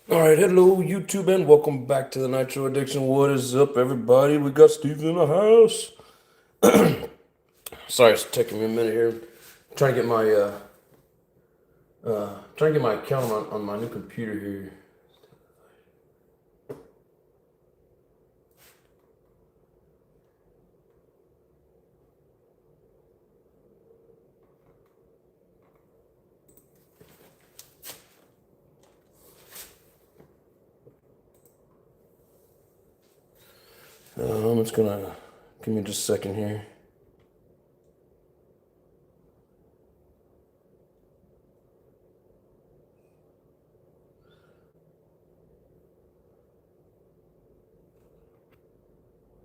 All right, hello YouTube, and welcome back to the Nitro Addiction. What is up, everybody? We got Steve in the house. Sorry, it's taking me a minute here. Trying to get my account on my new computer here. It's gonna give me just a second here.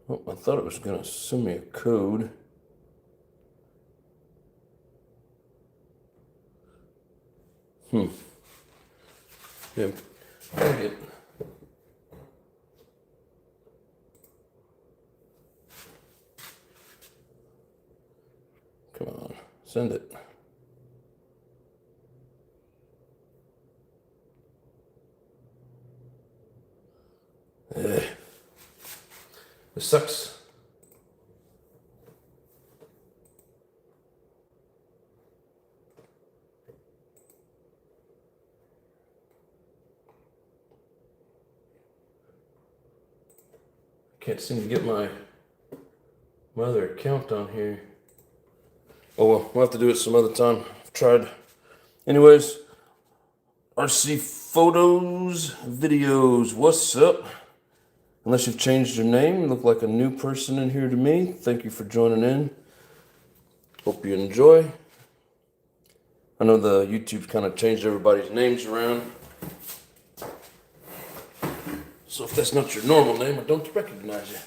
Oh, I thought it was gonna send me a code. Yeah. Dang it. Come on, send it. This sucks. Can't seem to get my other account on here. Oh well, we'll have to do it some other time. I've tried. Anyways, RC Photos Videos, what's up? Unless you've changed your name, you look like a new person in here to me. Thank you for joining in. Hope you enjoy. I know the YouTube's kind of changed everybody's names around. So if that's not your normal name, I don't recognize you.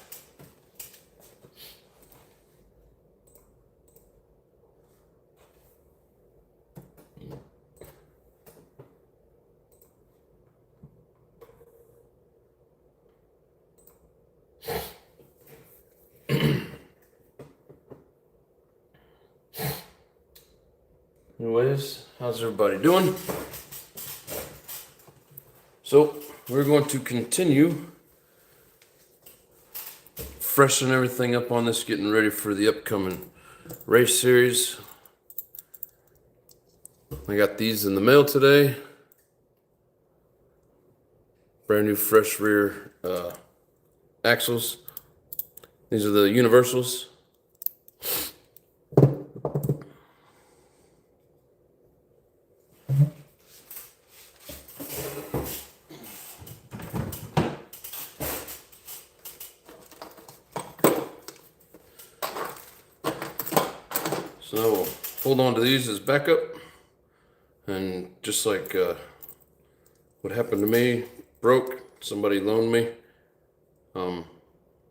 Anyways, how's everybody doing? So, we're going to continue freshen everything up on this, getting ready for the upcoming race series. I got these in the mail today. Brand new fresh rear axles. These are the universals. So now we'll hold on to these as backup, and just like what happened to me, broke, somebody loaned me, I'll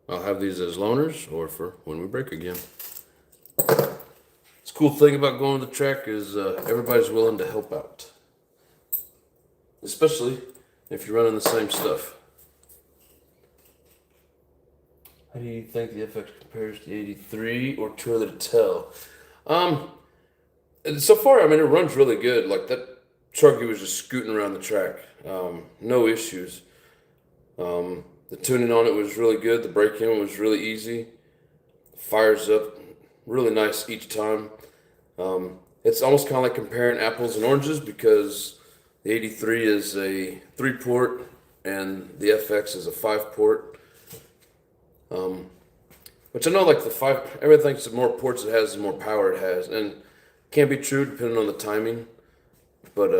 have these as loaners or for when we break again. This cool thing about going to the track is everybody's willing to help out, especially if you're running the same stuff. How do you think the FX compares to the 83, or too early to tell? So far, I mean, it runs really good. Like that Sharky was just scooting around the track, no issues. The tuning on it was really good. The break-in was really easy. Fires up really nice each time. It's almost kind of like comparing apples and oranges, because the 83 is a 3-port and the FX is a 5-port. Which I know, like the 5, everything the more ports it has, the more power it has, and can be true depending on the timing. But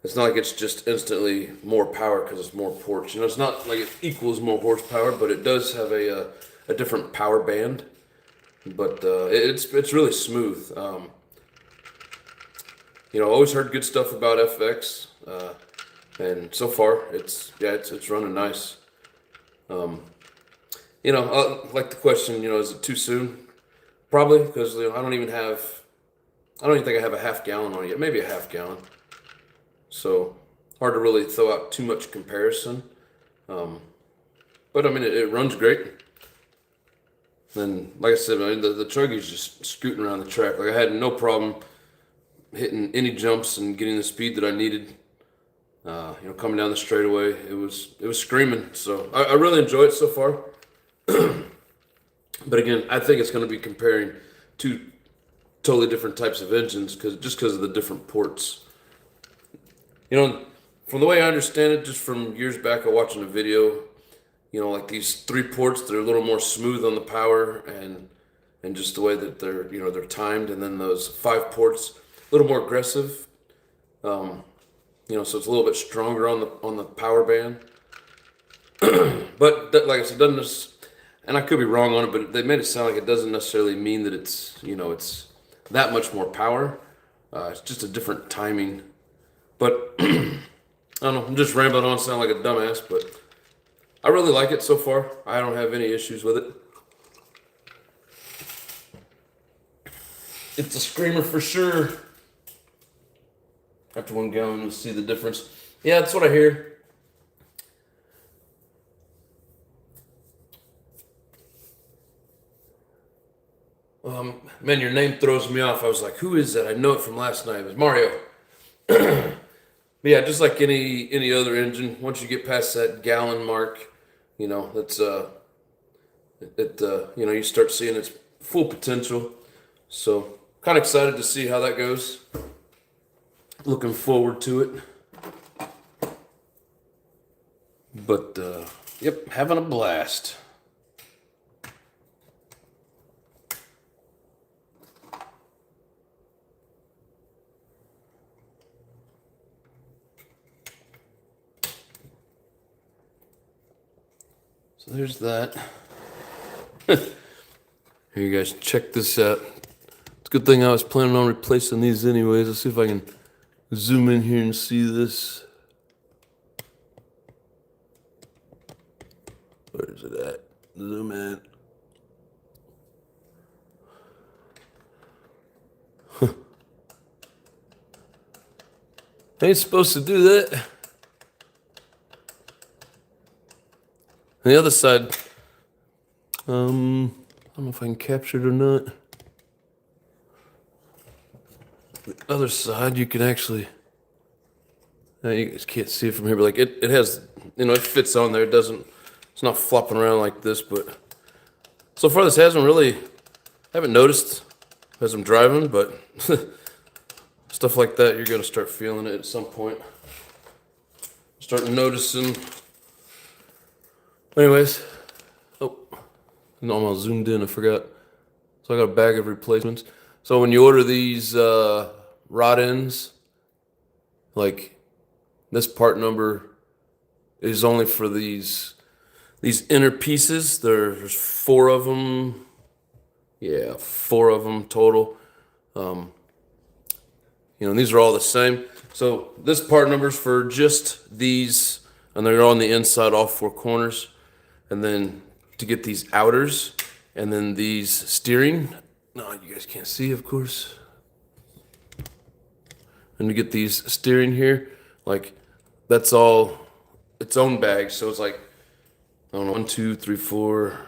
it's not like it's just instantly more power because it's more ports. You know, it's not like it equals more horsepower, but it does have a different power band. But it's really smooth. You know, always heard good stuff about FX, and so far it's running nice. You know, like the question, you know, is it too soon? Probably, because you know, I don't even think I have a half gallon on it yet. Maybe a half gallon. So hard to really throw out too much comparison. But I mean, it runs great. And like I said, I mean, the Chuggy's just scooting around the track. Like I had no problem hitting any jumps and getting the speed that I needed. Coming down the straightaway, it was screaming. So I really enjoy it so far. But again, I think it's going to be comparing two totally different types of engines because of the different ports. From the way I understand it, just from years back of watching a video, like these 3 ports, they're a little more smooth on the power and just the way that they're timed, and then those 5 ports, a little more aggressive. So it's a little bit stronger on the power band. But like I said, and I could be wrong on it, but they made it sound like it doesn't necessarily mean that it's that much more power. It's just a different timing. But I don't know. I'm just rambling on, sound like a dumbass, but I really like it so far. I don't have any issues with it. It's a screamer for sure. After 1 gallon, you'll see the difference. Yeah, that's what I hear. Man, your name throws me off. I was like, who is that? I know it from last night. It was Mario. But yeah, just like any other engine, once you get past that gallon mark, that's you start seeing its full potential. So kind of excited to see how that goes. Looking forward to it. But yep, having a blast. So there's that. Here, you guys, check this out. It's a good thing I was planning on replacing these anyways. Let's see if I can zoom in here and see this. Where is it at? Zoom in. Ain't supposed to do that. On the other side, I don't know if I can capture it or not. The other side, you can actually, you guys can't see it from here, but like it has, it fits on there. It's not flopping around like this, but so far this haven't noticed as I'm driving, but stuff like that, you're going to start feeling it at some point. Start noticing. Anyways, I'm almost zoomed in, I forgot. So I got a bag of replacements. So when you order these rod ends, like this part number is only for these inner pieces. There's 4 of them. Yeah, 4 of them total. And these are all the same. So this part number's for just these, and they're on the inside, all 4 corners. And then to get these outers, and then these steering. No, you guys can't see, of course. And to get these steering here, like that's all its own bag. So it's like, I don't know, 1, 2, 3, 4,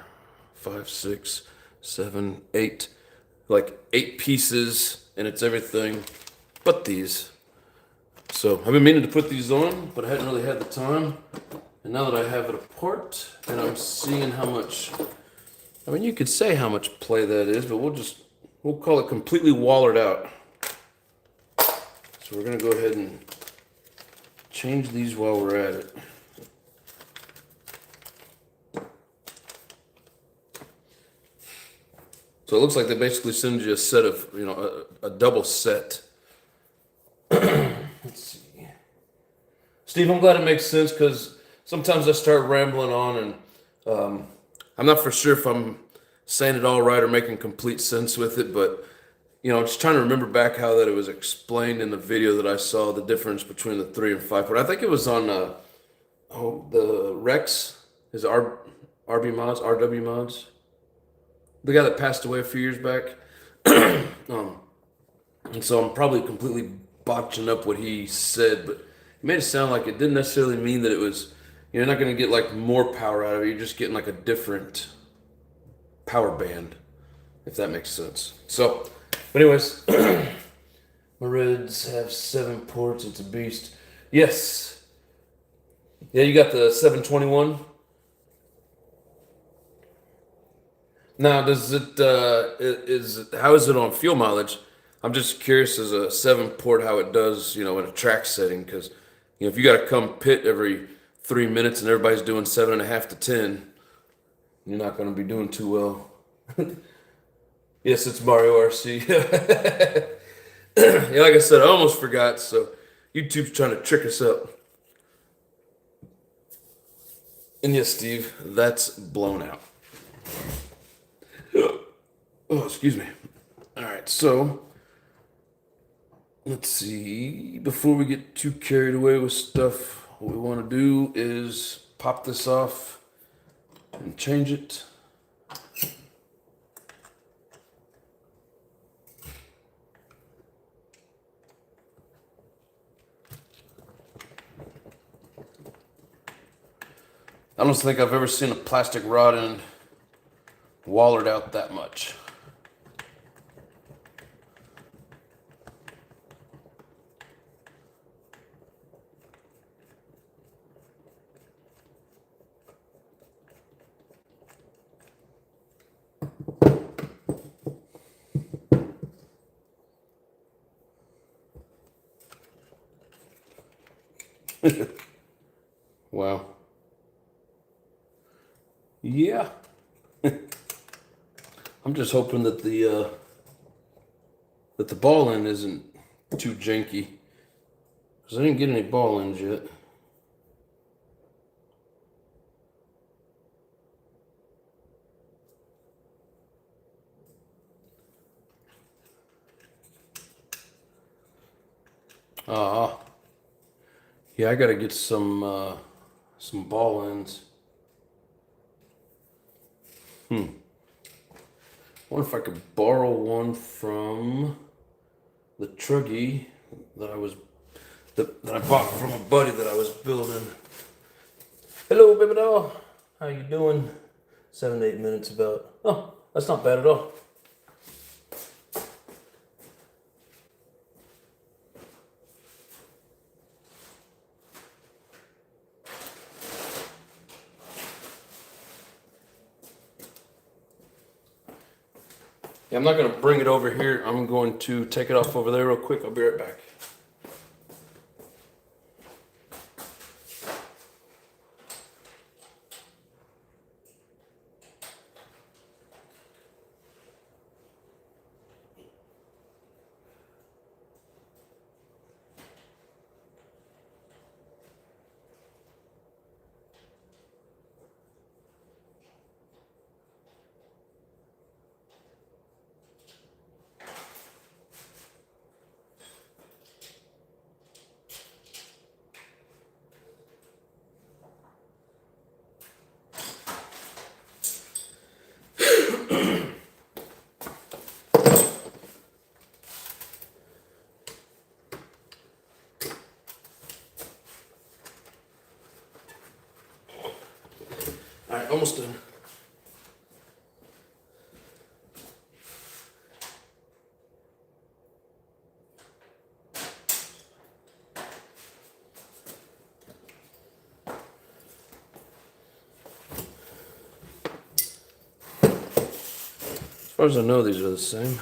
5, 6, 7, 8, like 8 pieces, and it's everything but these. So I've been meaning to put these on, but I hadn't really had the time. And now that I have it apart, and I'm seeing how much, you could say how much play that is, but we'll call it completely wallered out. So we're gonna go ahead and change these while we're at it. So it looks like they basically send you a set of, a double set. Let's see. Steve, I'm glad it makes sense, because sometimes I start rambling on, and I'm not for sure if I'm saying it all right or making complete sense with it, but just trying to remember back how that it was explained in the video that I saw, the difference between the 3 and 5 port. I think it was on the Rex, is RW Mods, the guy that passed away a few years back. And so I'm probably completely botching up what he said, but it made it sound like it didn't necessarily mean that it was, you're not going to get like more power out of it. You're just getting like a different power band, if that makes sense. So, but anyways, my Reds have 7 ports. It's a beast. Yes, Yeah, you got the 721. Now, does it how is it on fuel mileage? I'm just curious as a 7 port how it does, in a track setting, because if you got to come pit every 3 minutes and everybody's doing 7.5 to 10, you're not going to be doing too well. Yes, it's Mario RC. Yeah, like I said, I almost forgot. So YouTube's trying to trick us up. And yes, Steve, that's blown out. Oh, excuse me. All right, so let's see. Before we get too carried away with stuff, what we want to do is pop this off and change it. I don't think I've ever seen a plastic rod end wallered out that much. Wow. Yeah. I'm just hoping that the ball end isn't too janky, because I didn't get any ball ends yet. Yeah, I gotta get some ball ends. Wonder if I could borrow one from the truggy that I bought from a buddy that I was building. Hello, baby doll. How you doing? 7 to 8 minutes about. Oh, that's not bad at all. Yeah, I'm not going to bring it over here. I'm going to take it off over there real quick. I'll be right back. All right, almost done. As far as I know, these are the same.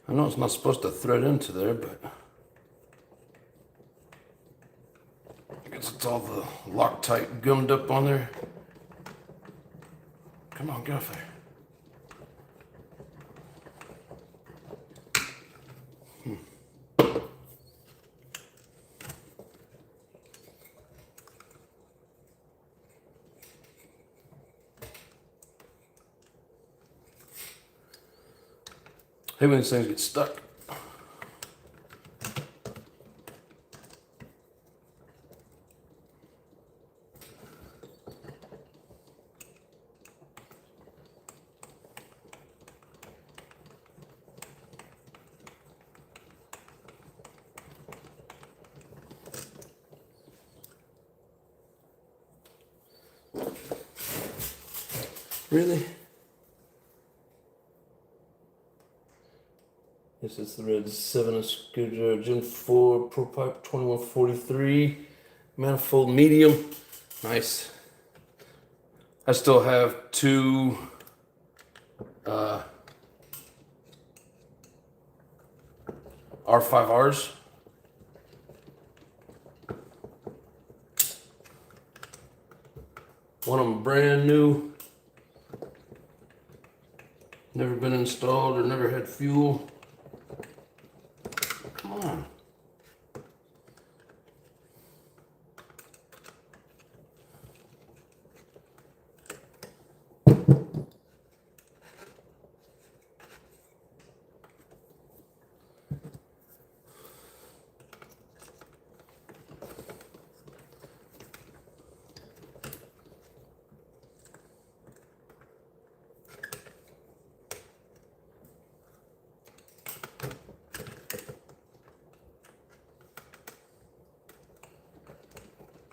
I know it's not supposed to thread into there, but I guess it's all the Loctite gummed up on there. Come on, get off there. Hate when these things get stuck. Really? This is the red 7 screwdriver, Gen 4 Pro Pipe 2143 manifold medium. Nice. I still have two R5Rs. One of them brand new. Never been installed or never had fuel. Come on.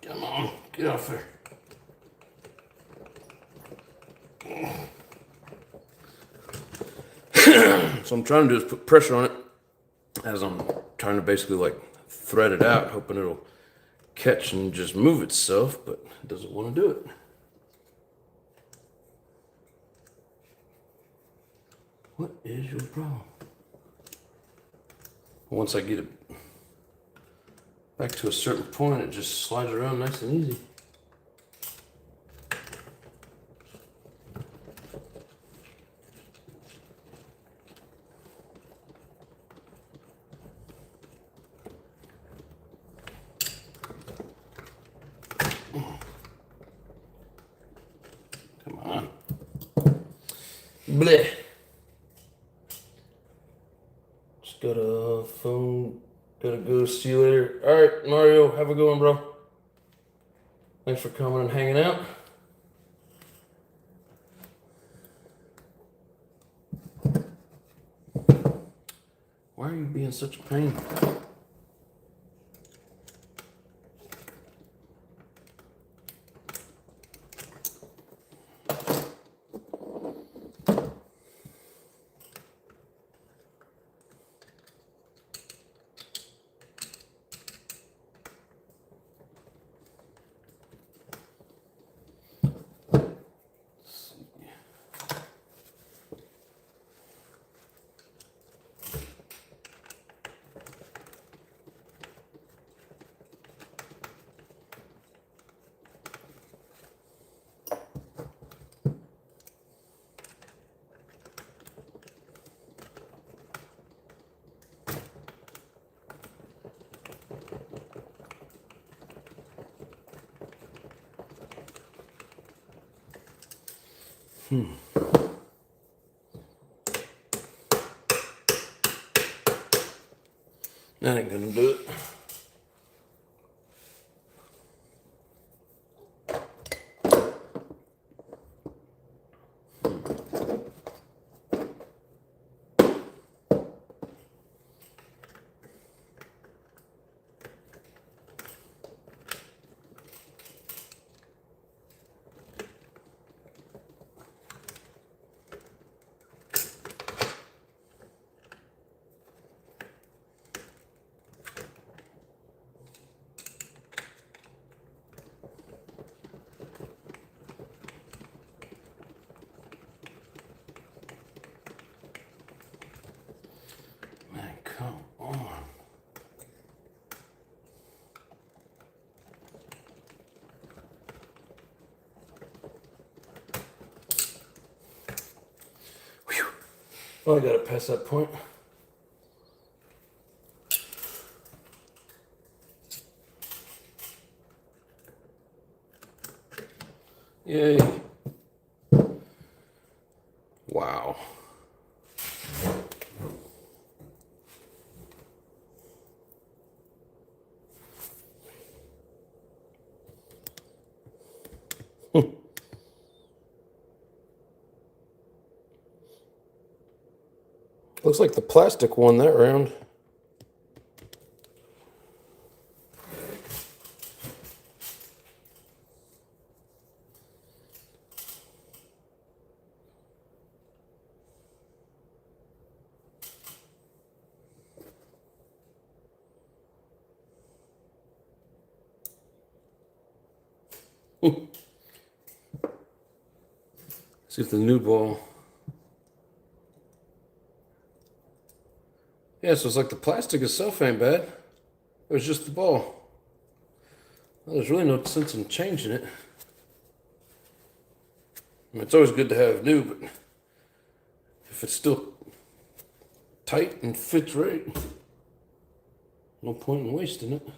Come on, get off there. So I'm trying to do is put pressure on it as I'm trying to basically like thread it out, hoping it'll catch and just move itself, but it doesn't want to do it. What is your problem? Once I get it back to a certain point, it just slides around nice and easy. Come on. Bleh. Just got a phone. Gotta go. See you later. All right, Mario. Have a good one, bro. Thanks for coming and hanging out. Why are you being such a pain? That ain't gonna do it. Man, come on. Whew. Well, I gotta pass that point. Yay. Wow. Looks like the plastic won that round. See if the new ball. Yeah, so it's like the plastic itself ain't bad. It was just the ball. Well, there's really no sense in changing it. I mean, it's always good to have new, but if it's still tight and fits right, no point in wasting it.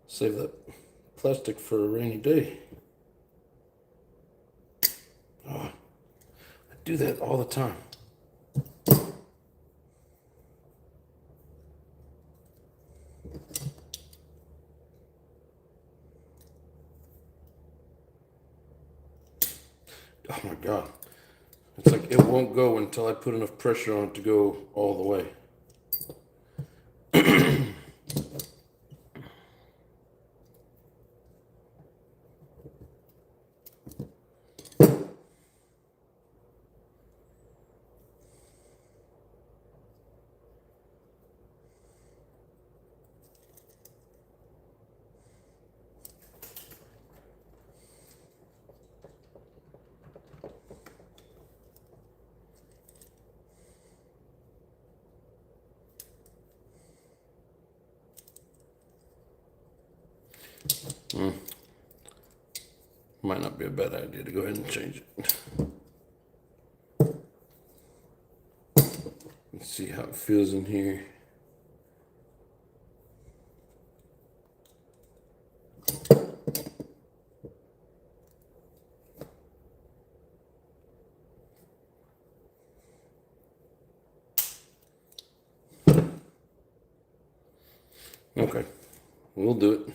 Save that plastic for a rainy day. Oh, I do that all the time. Oh my God. It's like it won't go until I put enough pressure on it to go all the way. Might not be a bad idea to go ahead and change it. Let's see how it feels in here. Okay, we'll do it.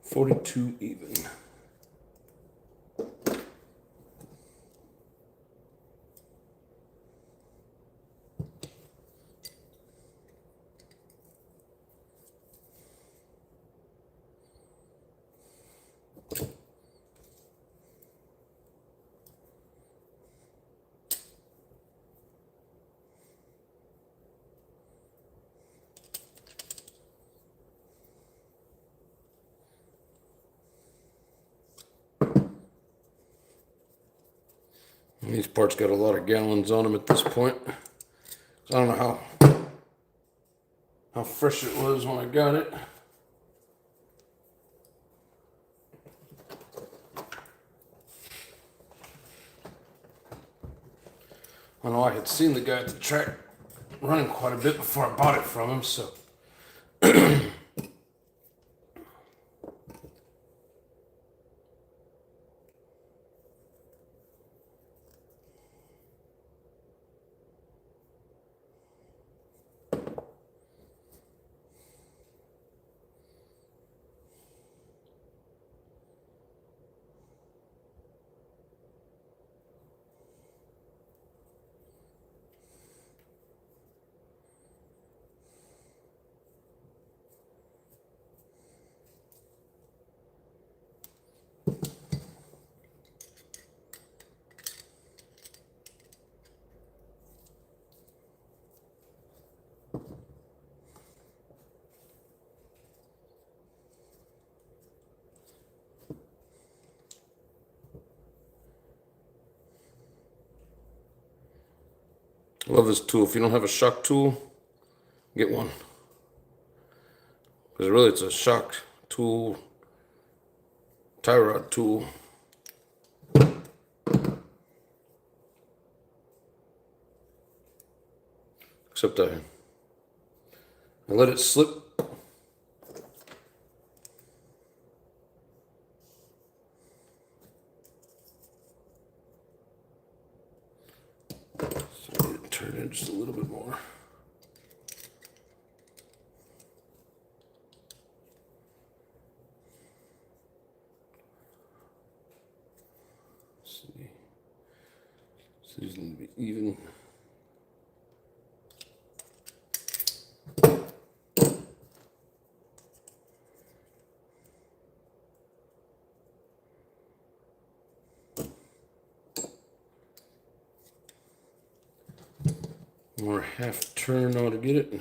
$42 even. These parts got a lot of gallons on them at this point. I don't know how fresh it was when I got it. I know I had seen the guy at the track running quite a bit before I bought it from him, so. I love this tool. If you don't have a shock tool, get one. Because really it's a shock tool, tie rod tool. Except I let it slip. So it turn it just a little bit more. Let's see. So these need to be even. Or half turn ought to get it.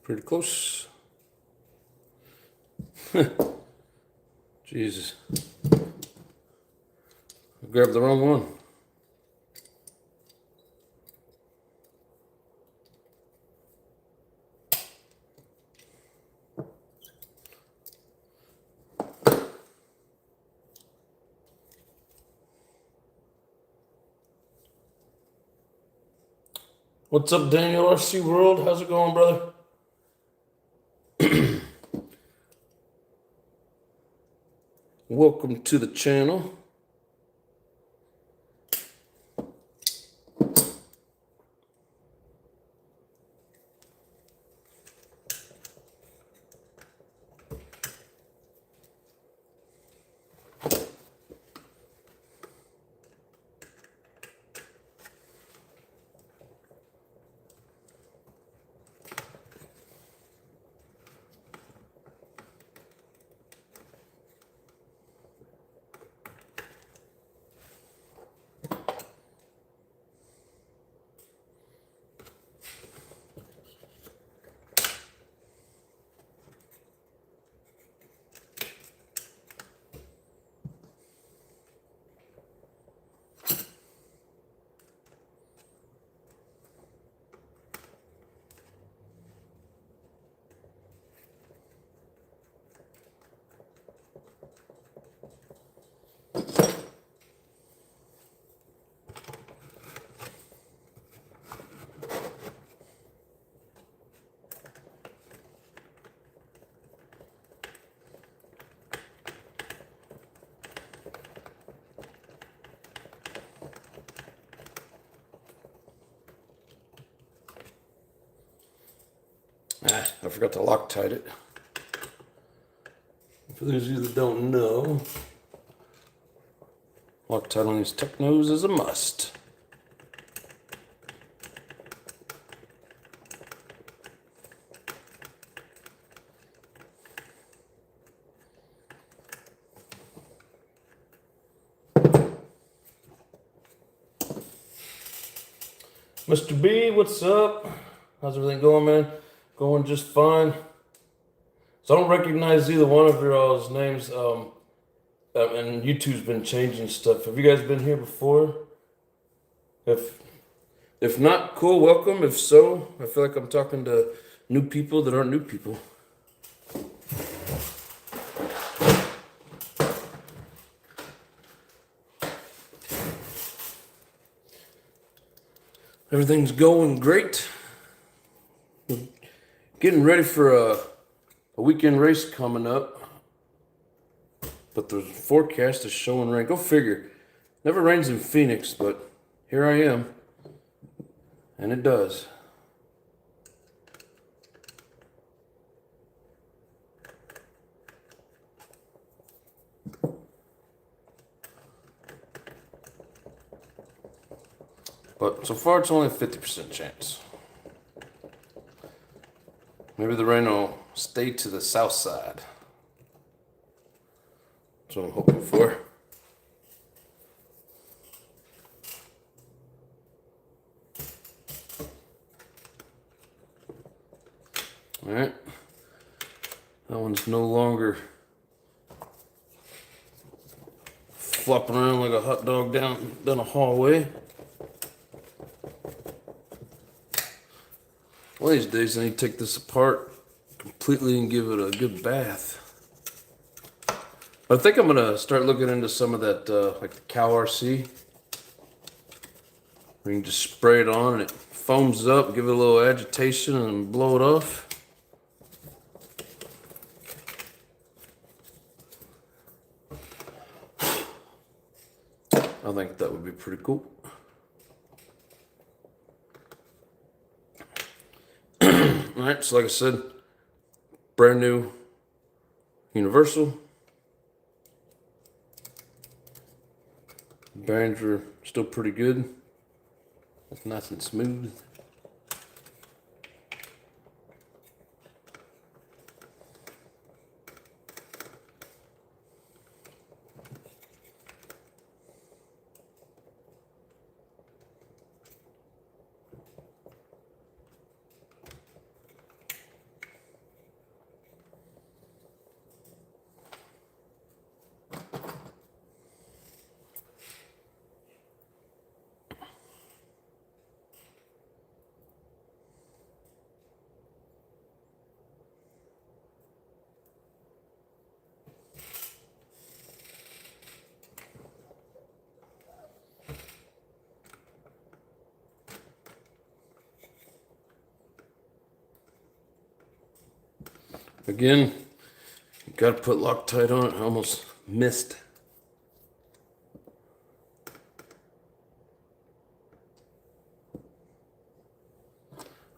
Pretty close. Jesus. I grabbed the wrong one. What's up, Daniel RC World? How's it going, brother? Welcome to the channel. I forgot to Loctite it. For those of you that don't know, Loctite on these Technos is a must. Mr. B, what's up? How's everything going, man? Going just fine. So I don't recognize either one of your all's names. And YouTube's been changing stuff. Have you guys been here before? If not, cool, welcome. If so, I feel like I'm talking to new people that aren't new people. Everything's going great. Getting ready for a weekend race coming up. But the forecast is showing rain. Go figure. Never rains in Phoenix, but here I am. And it does. But so far it's only a 50% chance. Maybe the rain will stay to the south side. That's what I'm hoping for. flopping around like a hot dog down a hallway. One of these days I need to take this apart completely and give it a good bath. I think I'm gonna start looking into some of that, like the cow RC. Where you can just spray it on and it foams up, give it a little agitation and blow it off. I think that would be pretty cool. Alright, so like I said, brand new universal. Bearings are still pretty good. It's nice and smooth. Again, you gotta put Loctite on it. I almost missed.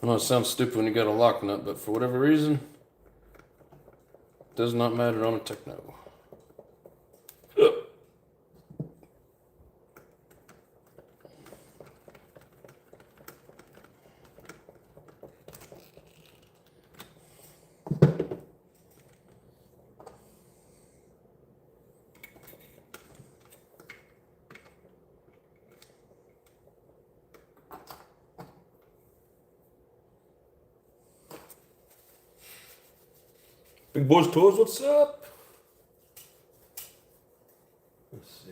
I know it sounds stupid when you got a lock nut, but for whatever reason, it does not matter on a Techno. Big Boys Toys, what's up? Let's see.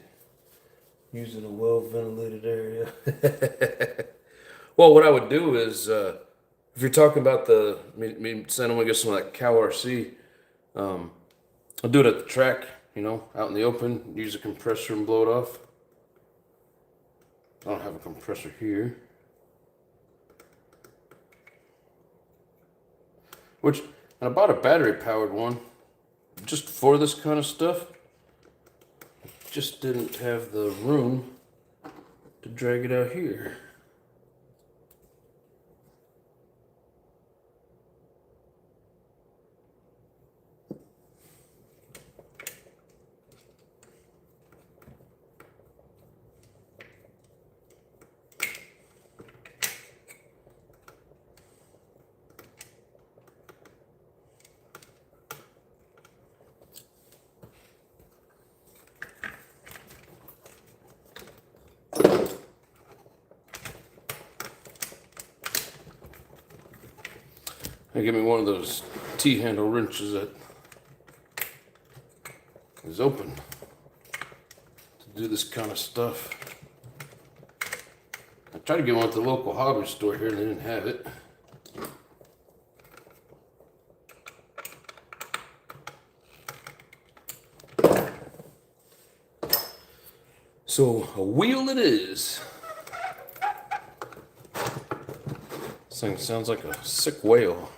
Using a well-ventilated area. Well, what I would do is, if you're talking about me saying I'm gonna get some of that cow RC, I'll do it at the track, you know, out in the open, use a compressor and blow it off. I don't have a compressor here. And I bought a battery-powered one just for this kind of stuff. Just didn't have the room to drag it out here. And give me one of those T-handle wrenches that is open to do this kind of stuff. I tried to get one at the local hobby store here and they didn't have it. So a wheel it is. This thing sounds like a sick whale.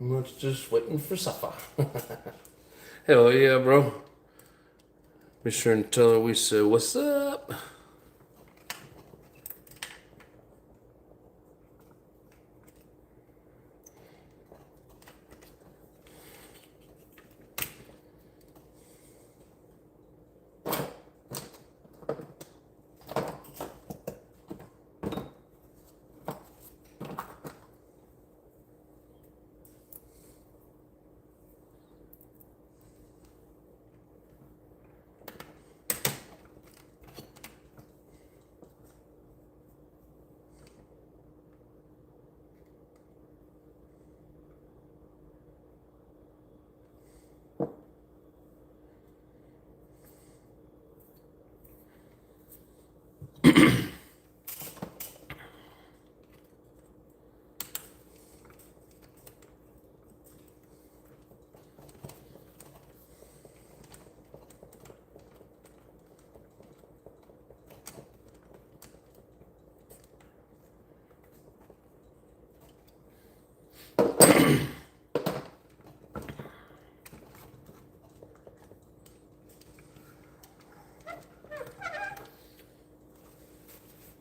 Much just waiting for supper. Hell yeah, bro. Be sure and tell her we said, what's up?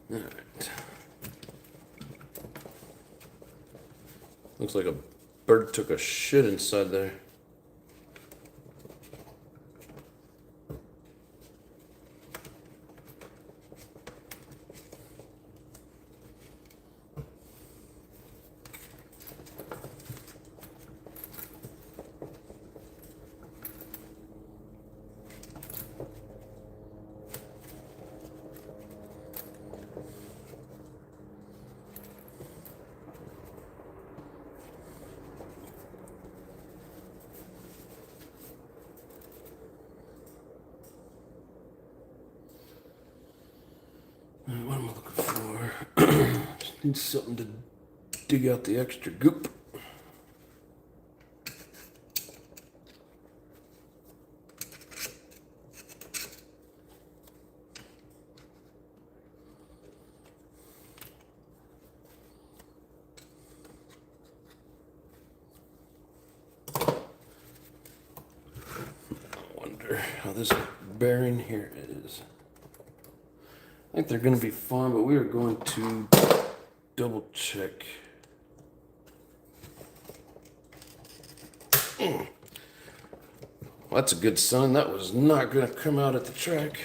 All right. Looks like a bird took a shit inside there. What am I looking for? Just need something to dig out the extra goop. I wonder how this bearing here is. I think they're going to be fine, but we are going to double check. Well, that's a good sign. That was not going to come out at the track.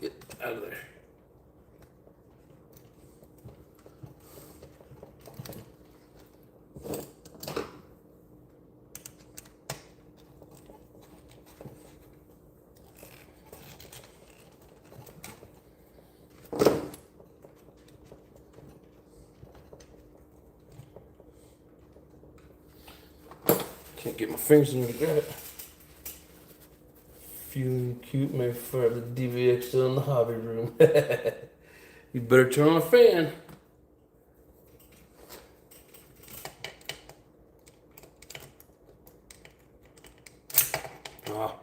Get out of there. Can't get my fingers in there to grab it. Feeling cute, my fire the DVX in the hobby room. You better turn on a fan. Ah.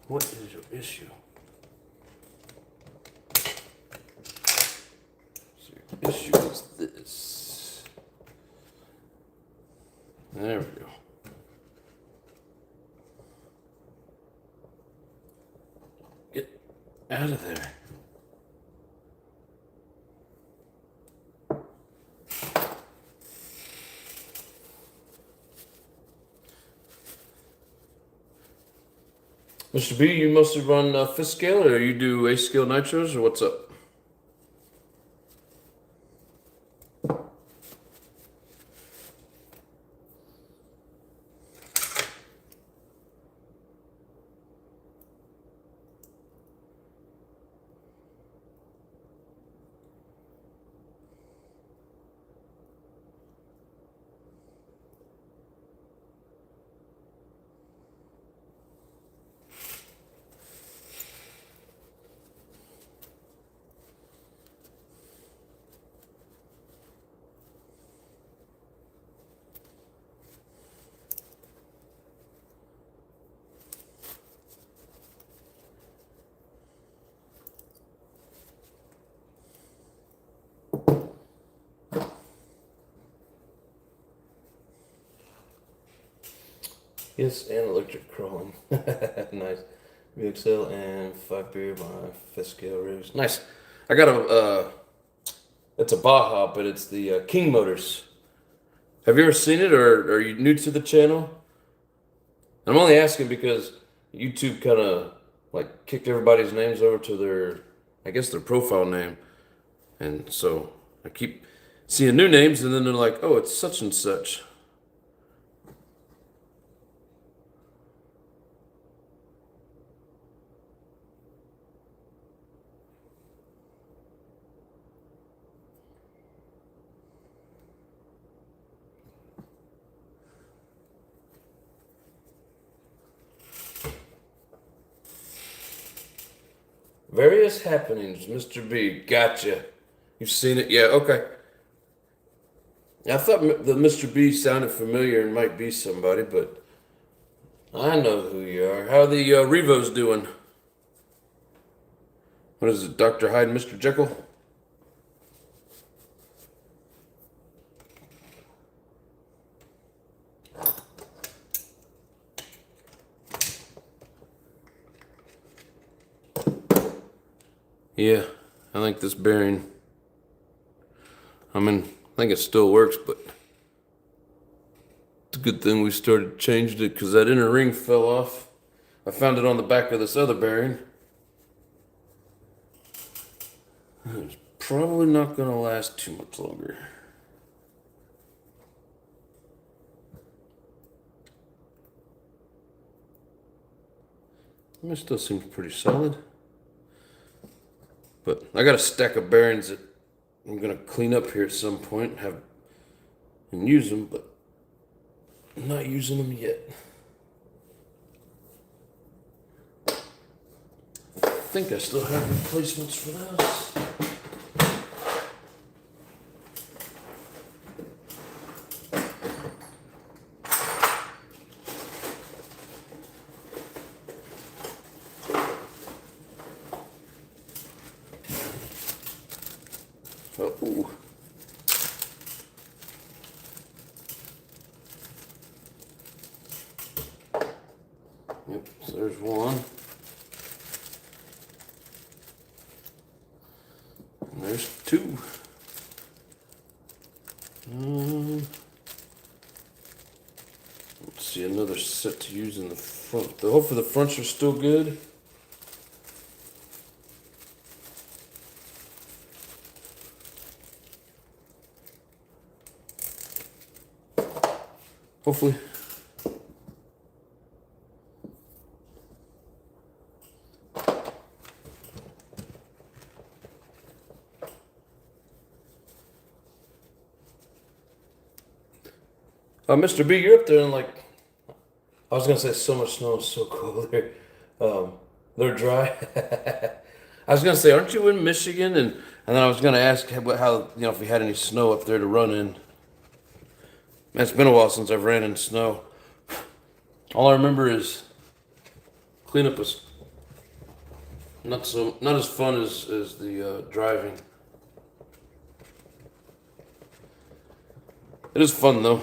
What is your issue? So your issue is this. There we go. Get out of there. Mr. B, you mostly run fifth scale, or you do A scale nitros, or what's up? Yes, and electric crawling. Nice. VXL and 5 beer by fifth scale rigs. Nice. I got it's a Baja, but it's the King Motors. Have you ever seen it, or are you new to the channel? I'm only asking because YouTube kind of like kicked everybody's names over to their, I guess their profile name. And so I keep seeing new names, and then they're like, oh, it's such and such. Various happenings, Mr. B. Gotcha. You've seen it? Yeah, okay. I thought the Mr. B sounded familiar and might be somebody, but I know who you are. How are the Revos doing? What is it, Dr. Hyde and Mr. Jekyll? Yeah, I think this bearing, I think it still works, but it's a good thing we started changing it because that inner ring fell off. I found it on the back of this other bearing. It's probably not going to last too much longer. It still seems pretty solid. But I got a stack of bearings that I'm going to clean up here at some point and use them, but I'm not using them yet. I think I still have replacements for those. Oh. Yep, so there's one. And there's two. Let's see, another set to use in the front. Hopefully the fronts are still good. Hopefully. Mr. B, you're up there and like, I was gonna say so much snow is so cool there. They're dry. I was gonna say, aren't you in Michigan? And then I was gonna ask how if we had any snow up there to run in. Man, it's been a while since I've ran in snow. All I remember is cleanup was not as fun as the driving. It is fun though.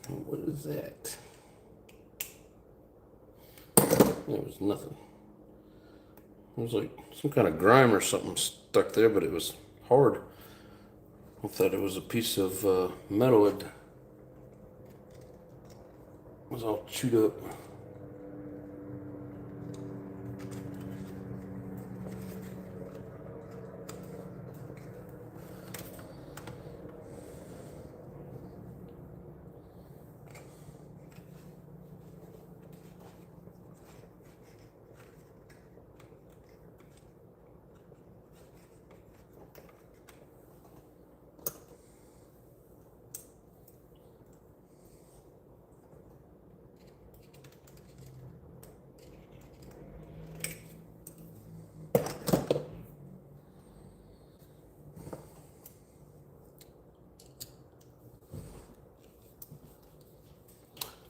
What is that? There was nothing. It was like some kind of grime or something stuck there, but it was hard. I thought it was a piece of metal. It was all chewed up.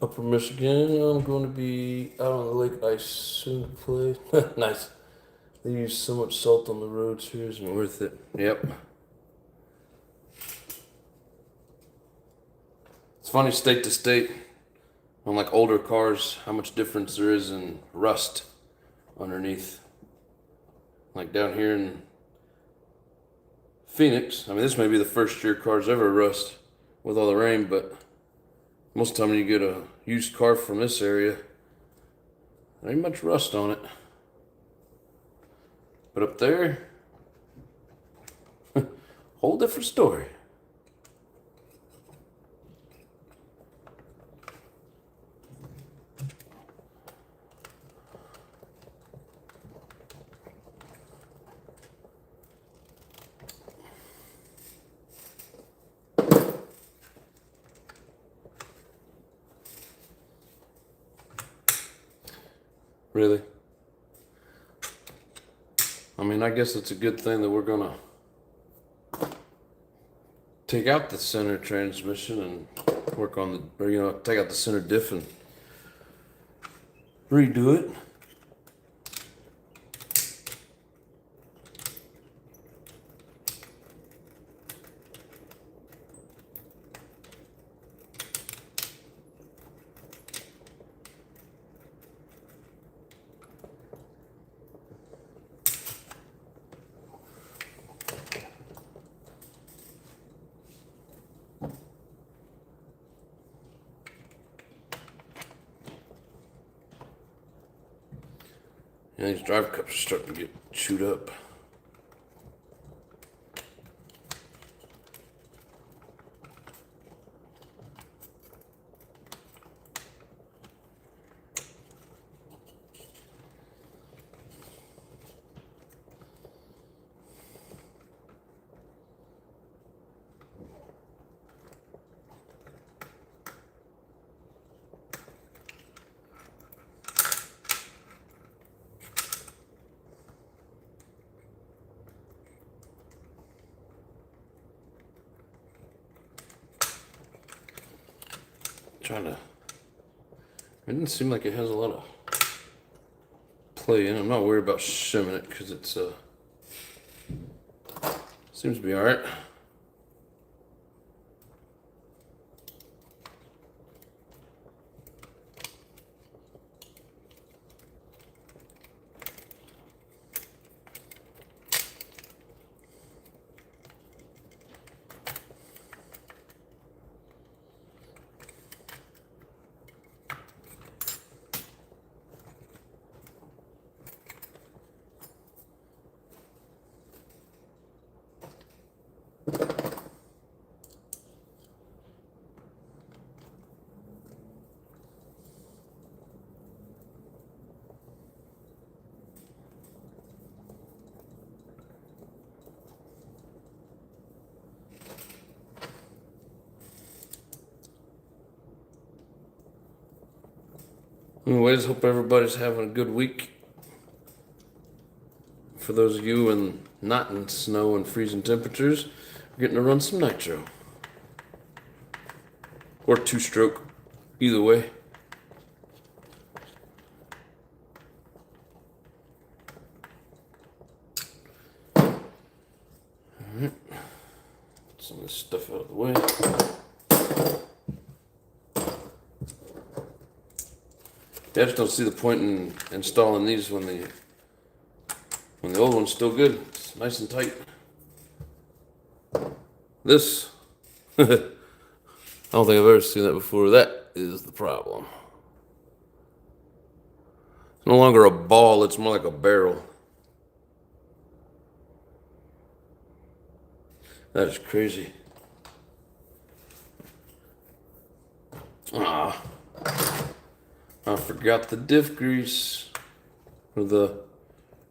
Upper Michigan, I'm going to be out on the lake ice soon to play. Nice. They use so much salt on the roads here, isn't worth it. Yep. It's funny state to state, on like older cars, how much difference there is in rust underneath. Like down here in Phoenix, I mean, this may be the first year cars ever rust. with all the rain, but most of the time when you get a used car from this area, there ain't much rust on it. But up there, whole different story. Really? I mean, I guess it's a good thing that we're gonna take out the center transmission and work on the, or take out the center diff and redo it. Yeah, these drive cups are starting to get chewed up. It didn't seem like it has a lot of play in. I'm not worried about shimming it because it's seems to be all right. Anyways, hope everybody's having a good week. For those of you not in snow and freezing temperatures, we're getting to run some nitro. Or two-stroke, either way. Alright, some of this stuff out of the way. I just don't see the point in installing these when the old one's still good. It's nice and tight. This, I don't think I've ever seen that before. That is the problem. It's no longer a ball, it's more like a barrel. That is crazy. I forgot the diff grease, or the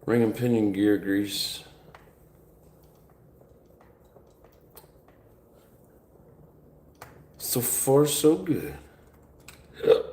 ring and pinion gear grease. So far, so good. Yep.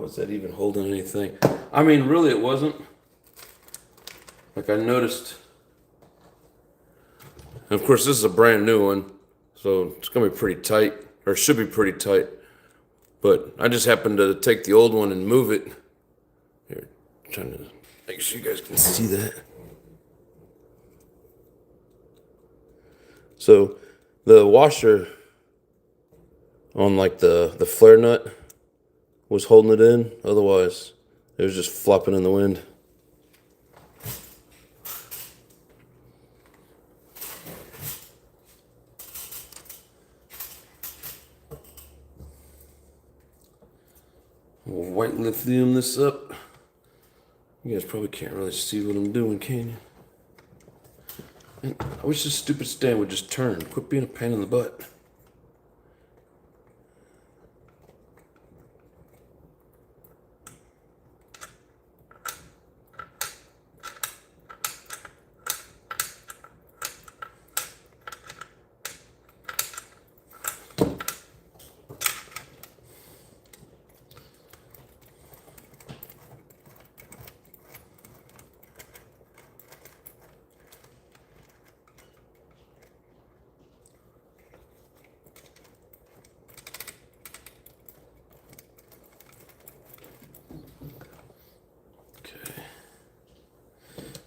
was that even holding anything? I mean, really, it wasn't. Like I noticed. And of course, this is a brand new one, so it's gonna be pretty tight, or should be pretty tight. But I just happened to take the old one and move it. Here, trying to make sure you guys can see that. So the washer on like the flare nut was holding it in. Otherwise, it was just flopping in the wind. We'll white lithium this up. You guys probably can't really see what I'm doing, can you? Man, I wish this stupid stand would just turn. Quit being a pain in the butt.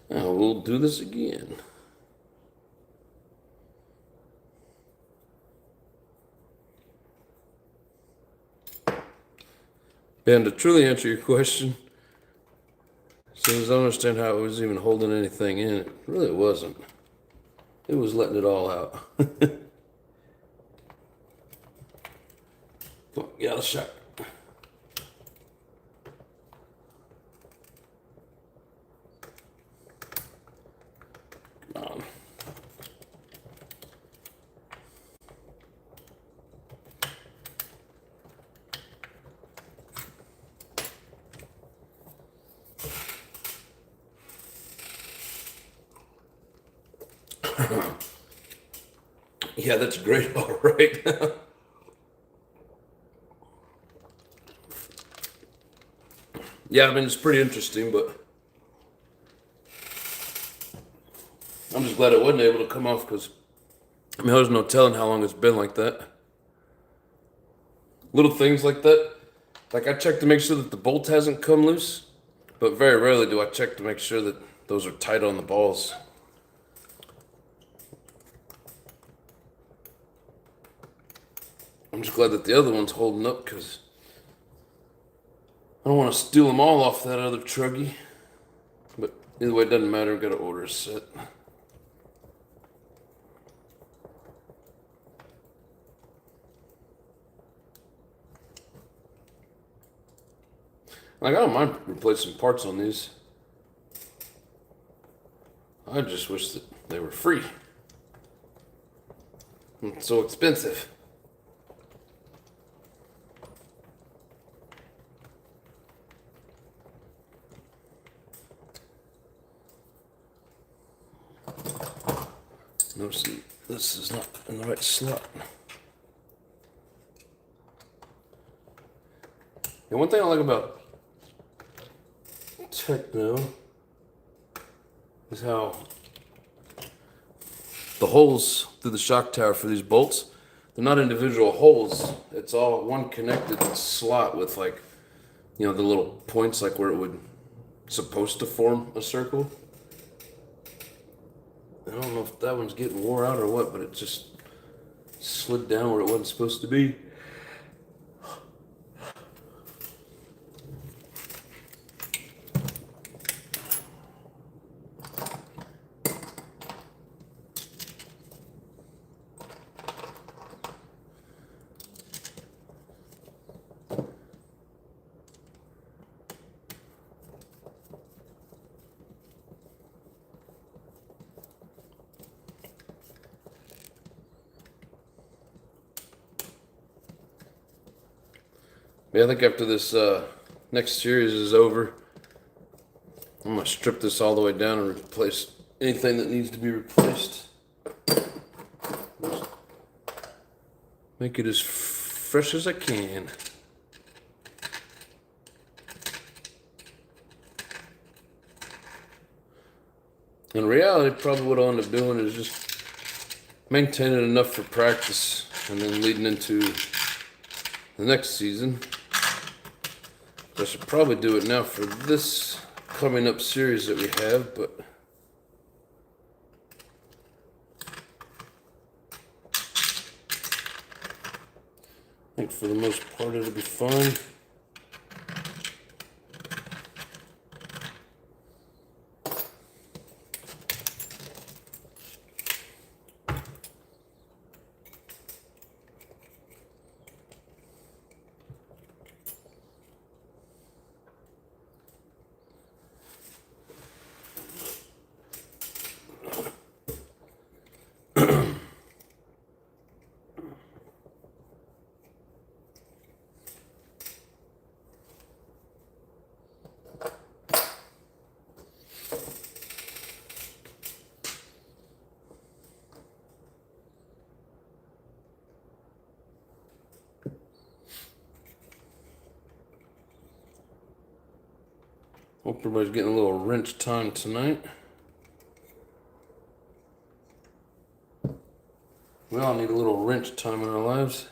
Now we'll do this again. And to truly answer your question, since I don't understand how it was even holding anything in, it really wasn't. It was letting it all out. Come on, get out of the shot. Come on. Yeah, that's great. All right. Yeah, I mean, it's pretty interesting, but I'm just glad it wasn't able to come off because, I mean, there's no telling how long it's been like that. Little things like that. Like I check to make sure that the bolt hasn't come loose, but very rarely do I check to make sure that those are tight on the balls. I'm just glad that the other one's holding up because I don't want to steal them all off that other truggy. But either way, it doesn't matter. I've got to order a set. Like, I don't mind replacing parts on these. I just wish that they were free. It's so expensive. Notice this is not in the right slot. And one thing I like about Techno is how the holes through the shock tower for these bolts, they're not individual holes. It's all one connected slot with, like, you know, the little points like where it would supposed to form a circle. I don't know if that one's getting wore out or what, but it just slid down where it wasn't supposed to be. Yeah, I think after this next series is over, I'm going to strip this all the way down and replace anything that needs to be replaced. Make it as fresh as I can. In reality, probably what I'll end up doing is just maintaining enough for practice and then leading into the next season. I should probably do it now for this coming up series that we have, but I think for the most part it'll be fine. Hope everybody's getting a little wrench time tonight. We all need a little wrench time in our lives.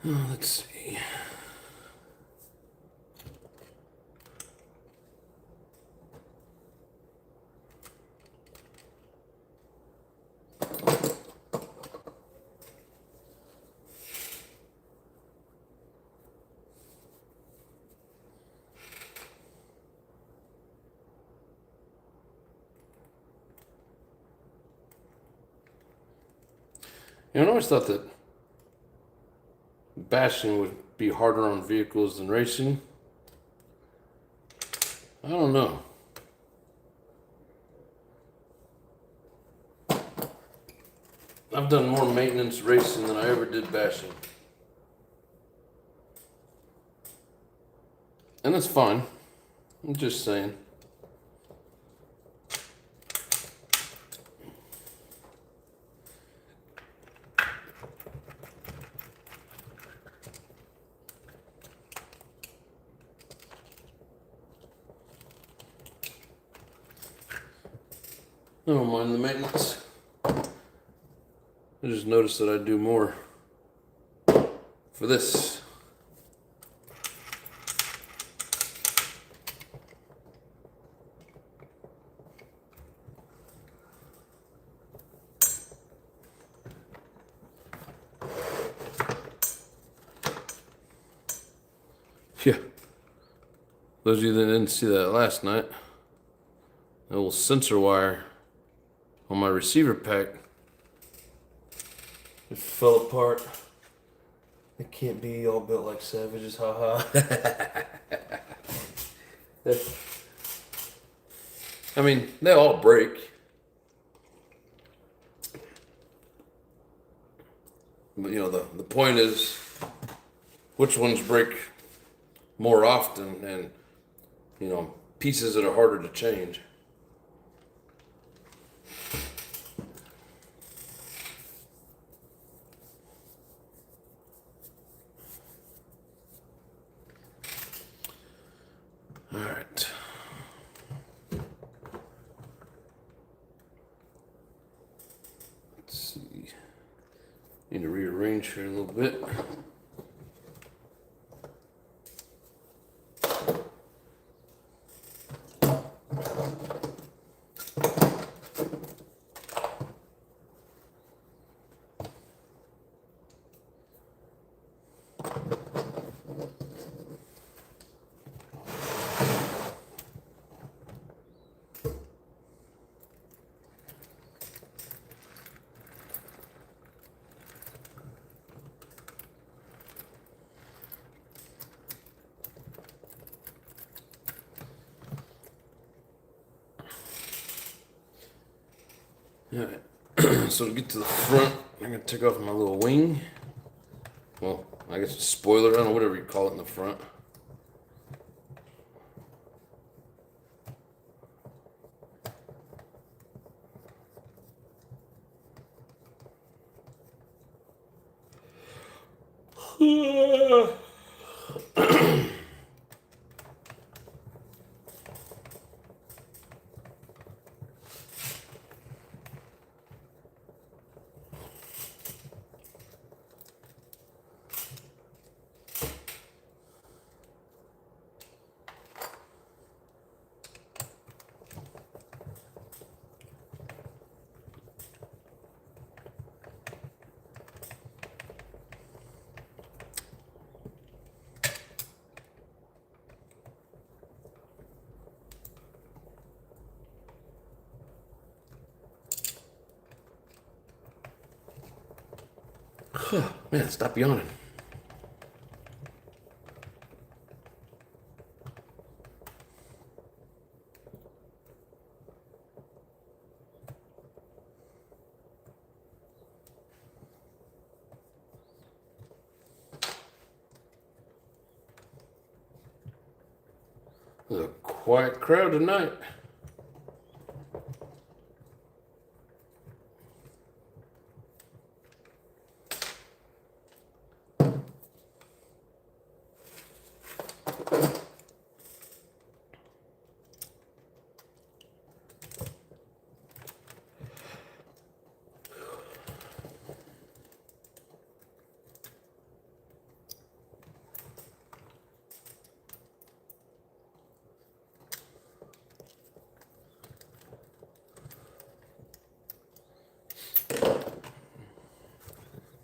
Oh, let's see. I always thought that bashing would be harder on vehicles than racing. I don't know. I've done more maintenance racing than I ever did bashing. And that's fine. I'm just saying. I don't mind the maintenance. I just noticed that I do more for this. Yeah. Those of you that didn't see that last night, the little sensor wire on my receiver pack, it fell apart. It can't be all built like savages, haha. I mean, they all break. But you know, the point is which ones break more often, and you know, pieces that are harder to change. All right. Let's see. Need to rearrange here a little bit. Alright, so to get to the front, I'm going to take off my little wing. Well, I guess it's a spoiler, I don't know, whatever you call it in the front. Man, stop yawning. It's a quiet crowd tonight.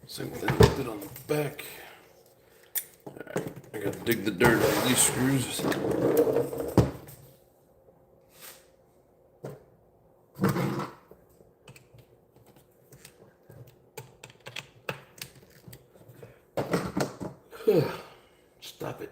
Same thing I did on the back. Alright, I gotta dig the dirt out of these screws. Stop it.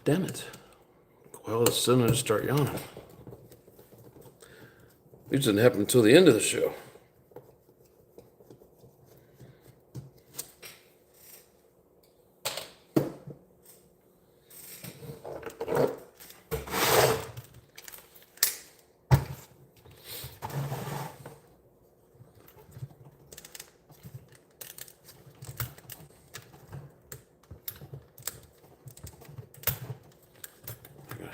Damn it. Well, all of a sudden I just start yawning. This didn't happen until the end of the show.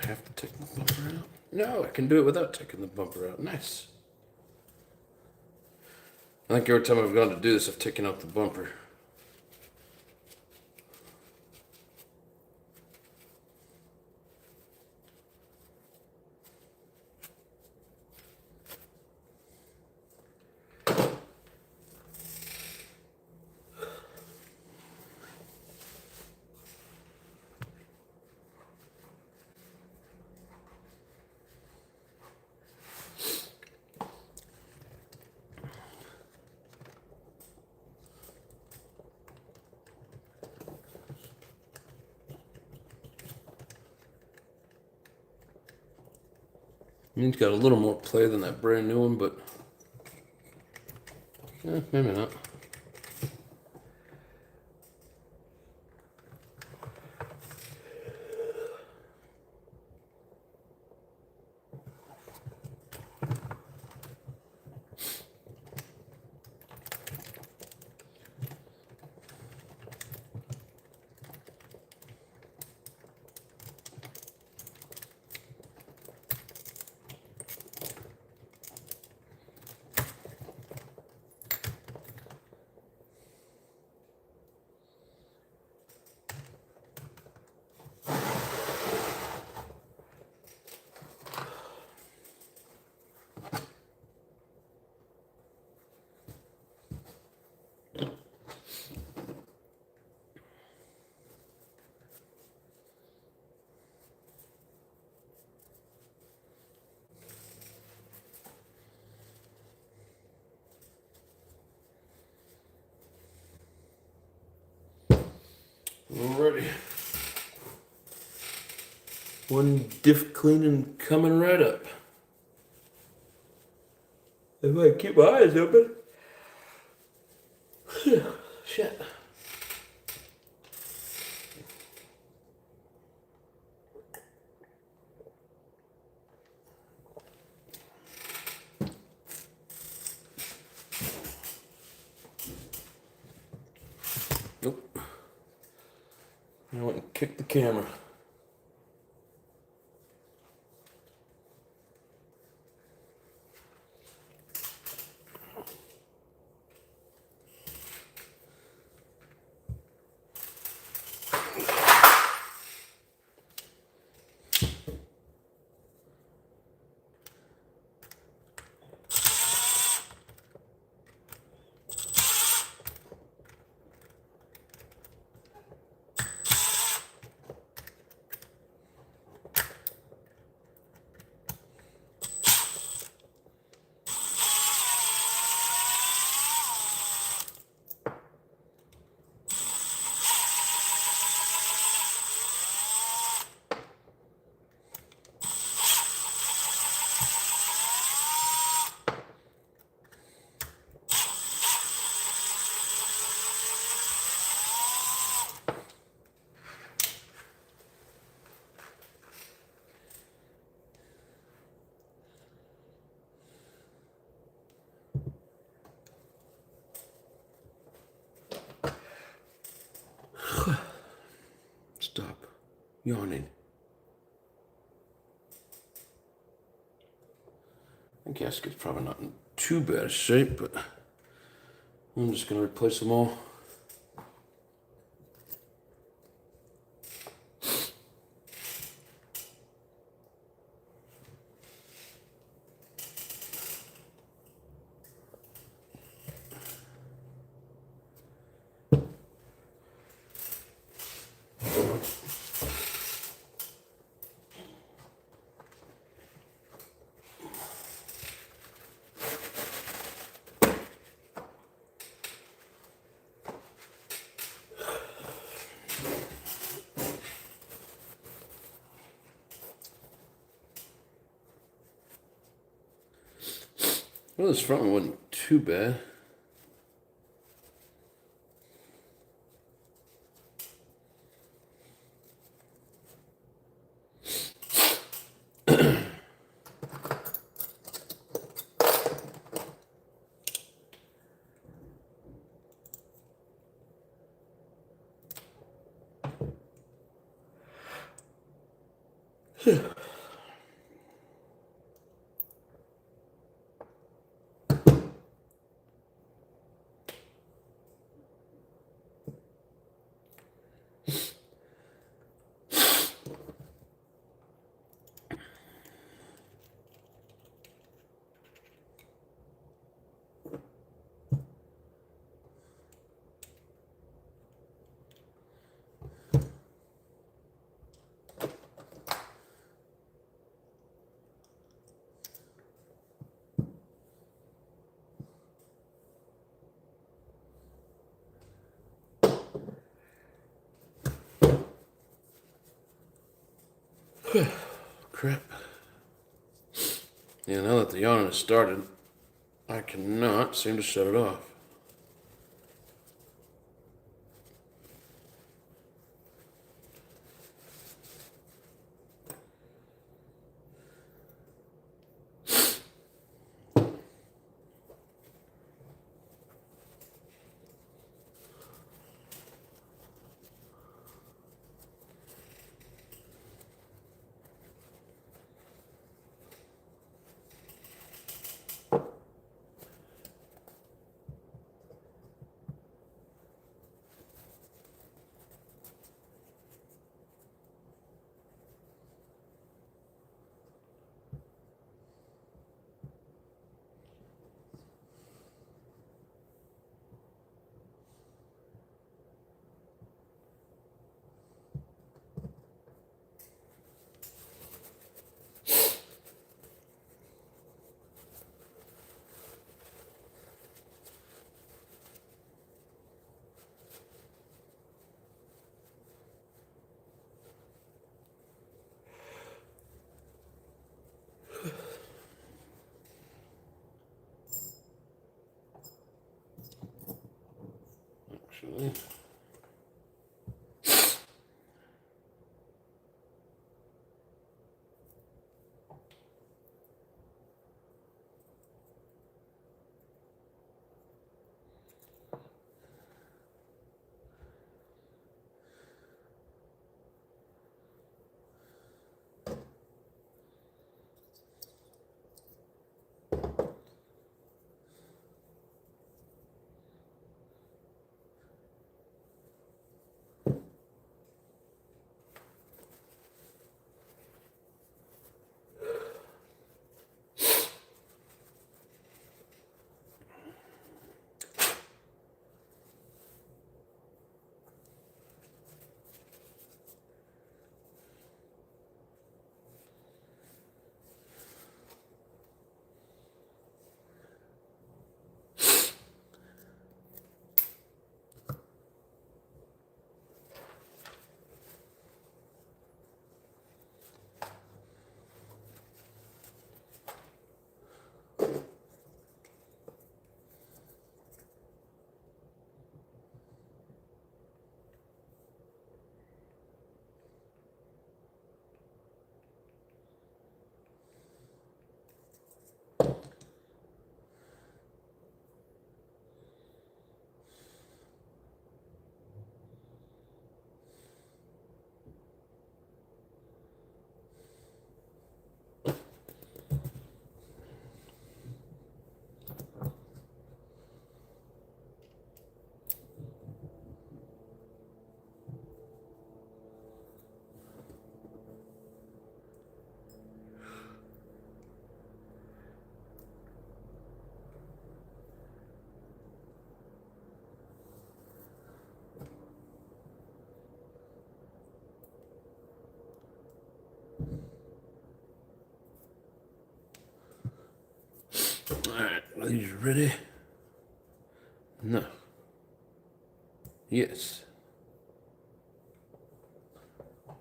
have to take the bumper out? No, I can do it without taking the bumper out. Nice. I think every time I've gone to do this, I've taken out the bumper. I mean, it's got a little more play than that brand new one, but maybe not. Alrighty. One diff cleaning coming right up. If I keep my eyes open. Shit. Nope. I went and kicked the camera. Stop yawning. The gasket's probably not in too bad a shape, but I'm just going to replace them all. Well, this front one wasn't too bad. Crap. Yeah, now that the yawning has started, I cannot seem to shut it off. Actually. Alright, are these ready? No. Yes. I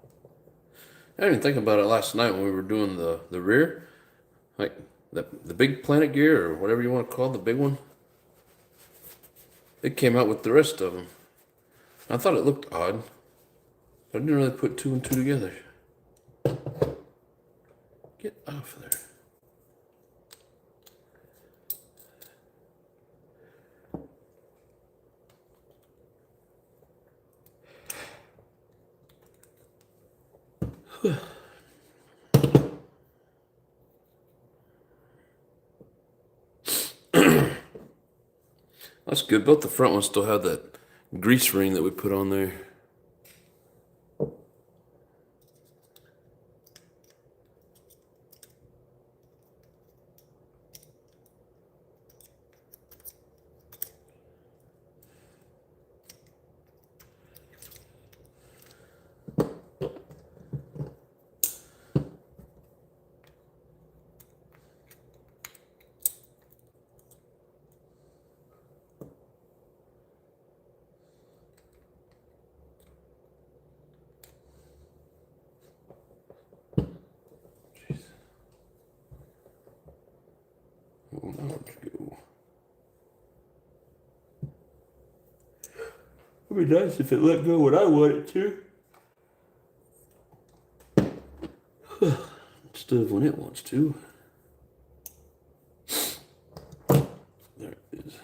didn't even think about it last night when we were doing the rear. Like the big planet gear or whatever you want to call it, the big one. It came out with the rest of them. I thought it looked odd. I didn't really put two and two together. Get off there. That's good. Both the front ones still have that grease ring that we put on there. Oh, now let's go. It'd be nice if it let go when I want it to. Instead of when it wants to. There it is.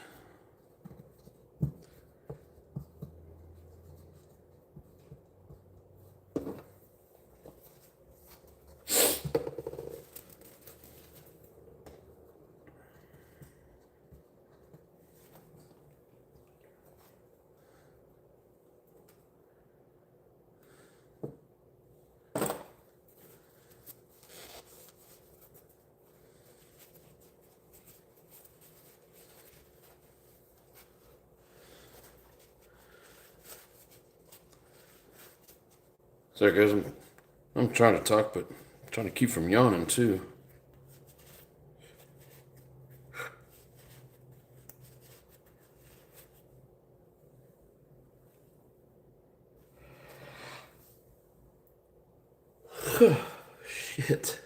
Sorry guys, I'm trying to talk, but I'm trying to keep from yawning too. Shit.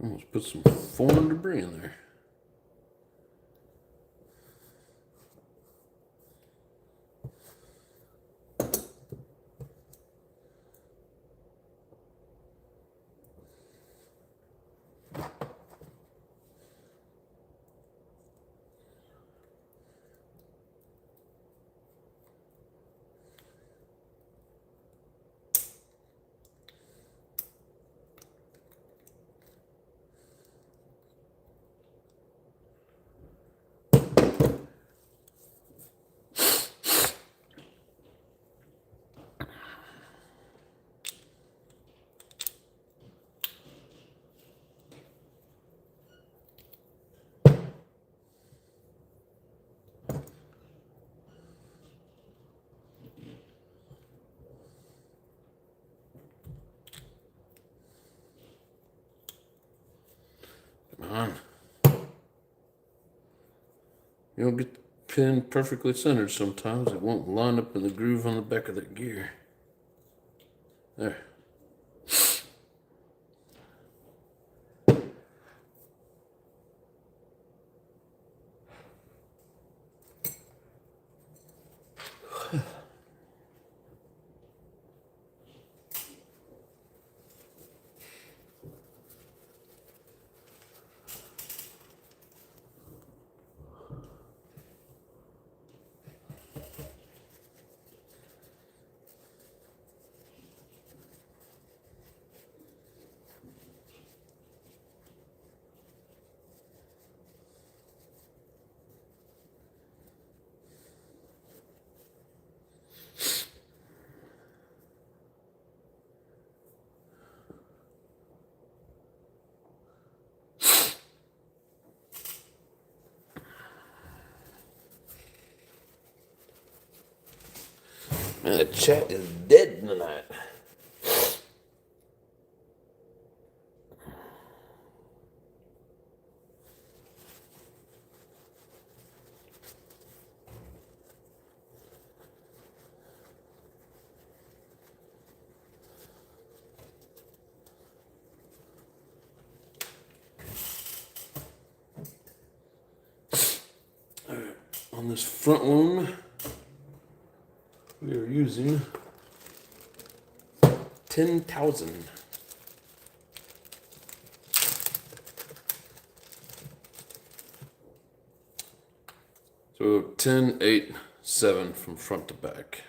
Almost put some foreign debris in there. Come on. You don't get the pin perfectly centered sometimes. It won't line up in the groove on the back of that gear. There. Man, the chat is dead tonight. All right, on this front one, we are using 10,000. So 10, 8, 7 from front to back.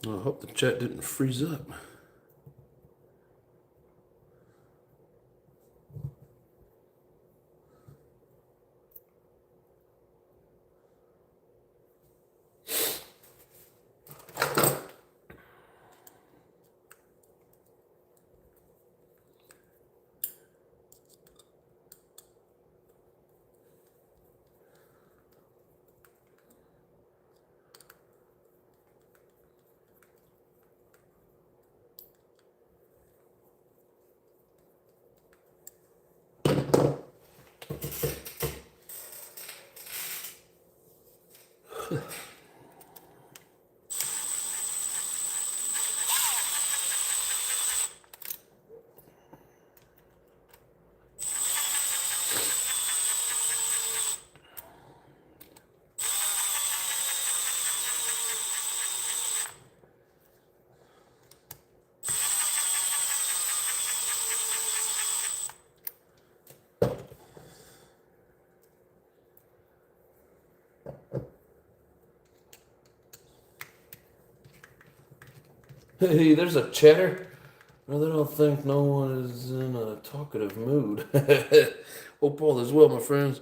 I hope the chat didn't freeze up. Hey, there's a chatter. Well, I don't think no one is in a talkative mood. Hope all is well, my friends.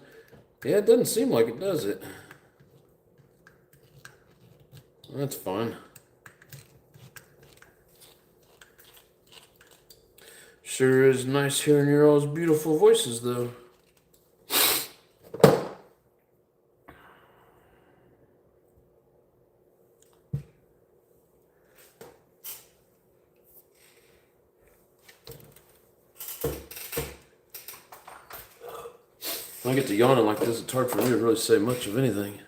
Yeah, it doesn't seem like it, does it? That's fine. Sure is nice hearing your all's beautiful voices, though. When I get to yawning like this, it's hard for me to really say much of anything.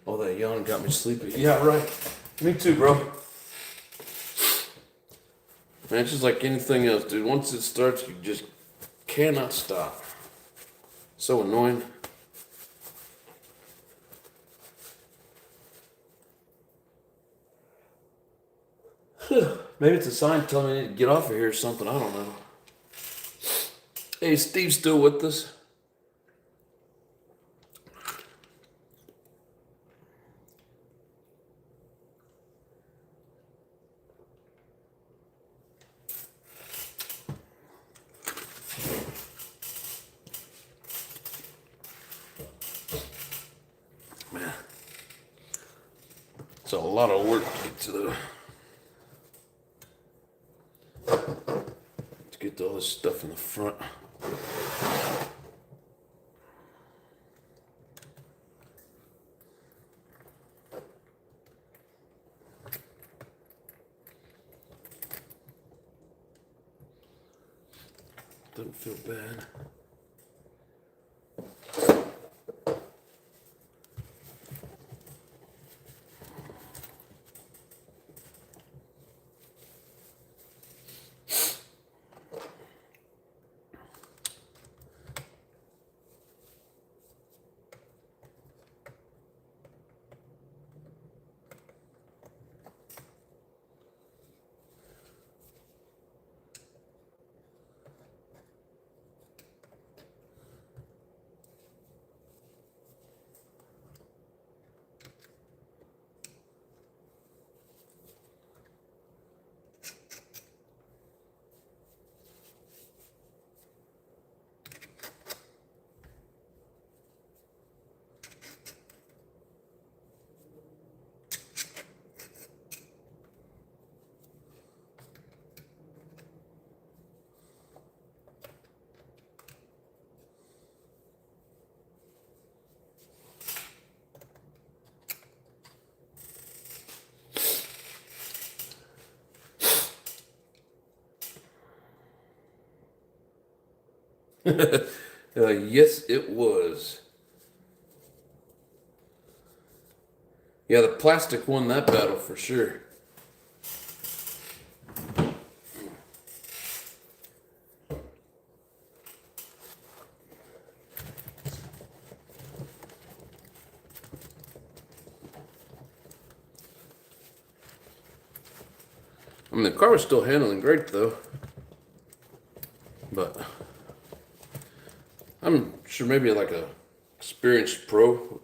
Oh, that yawn got me sleepy. Yeah, right. Me too, bro. Man, it's just like anything else, dude. Once it starts, you just cannot stop. So annoying. Maybe it's a sign telling me I need to get off of here or something. I don't know. Hey, Steve's still with us? Man, it's a lot of work to get all this stuff in the front. Doesn't feel bad. Yes, it was. Yeah, the plastic won that battle for sure. I mean, the car was still handling great though. But I'm sure maybe like a experienced pro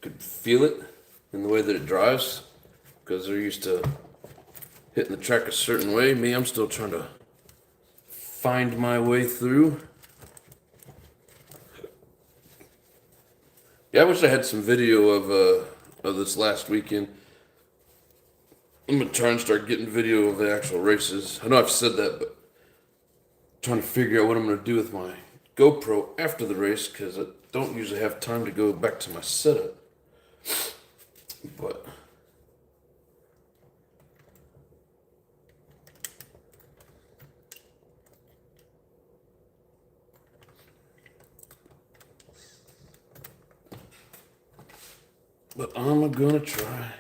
could feel it in the way that it drives because they're used to hitting the track a certain way. Me, I'm still trying to find my way through. Yeah, I wish I had some video of this last weekend. I'm gonna try and start getting video of the actual races. I know I've said that, but I'm trying to figure out what I'm gonna do with my GoPro after the race because I don't usually have time to go back to my setup. But I'm gonna try.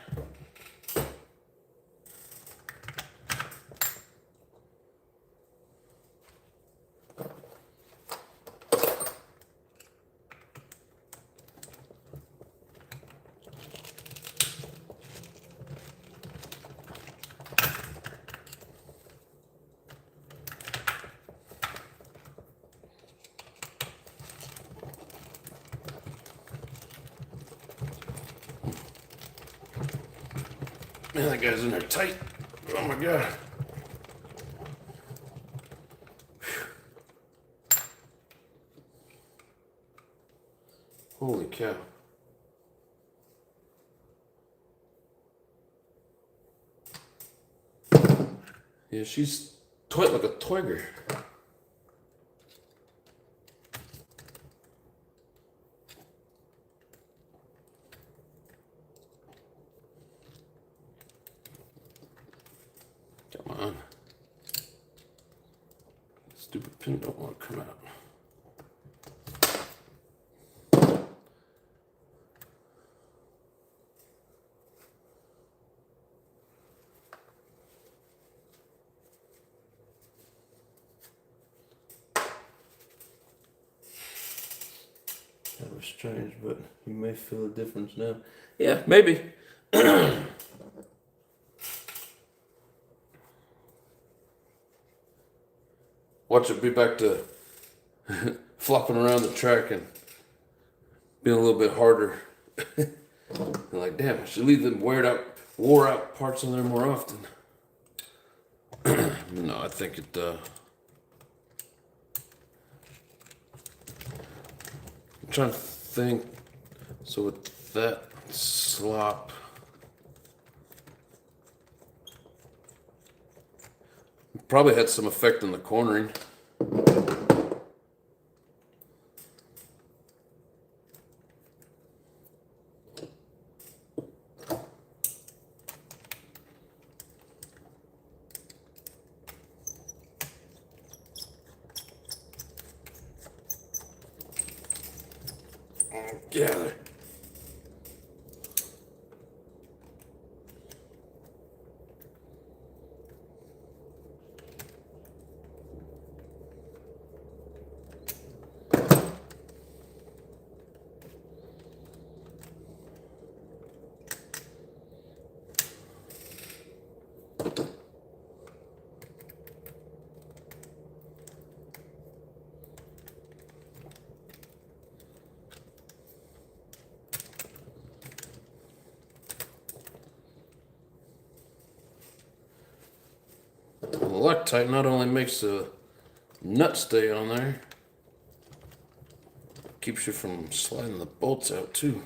Man, that guy's in there tight. Oh my God. Holy cow. Yeah, she's tight like a tiger. Come on. Stupid pin don't want to come out. strange, but you may feel a difference now. Yeah, maybe. Watch it be back to flopping around the track and being a little bit harder. Like, damn, I should leave them wore out parts in there more often. No, I think it, I'm trying to think. So with that slop, probably had some effect on the cornering. Gather. The Loctite not only makes the nut stay on there, keeps you from sliding the bolts out too.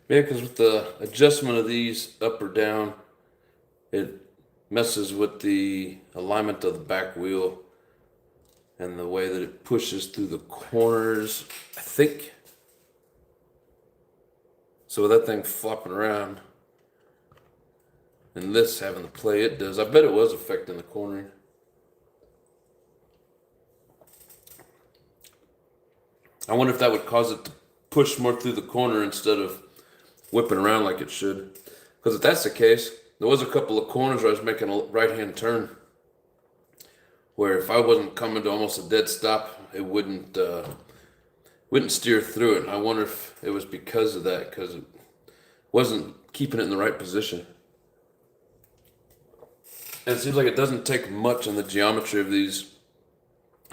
Yeah, because with the adjustment of these up or down, it messes with the alignment of the back wheel and the way that it pushes through the corners, I think. So with that thing flopping around and this having the play it does, I bet it was affecting the cornering. I wonder if that would cause it to push more through the corner instead of whipping around like it should. Because if that's the case, there was a couple of corners where I was making a right-hand turn where if I wasn't coming to almost a dead stop, it wouldn't steer through it. And I wonder if it was because of that, because it wasn't keeping it in the right position. And it seems like it doesn't take much in the geometry of these,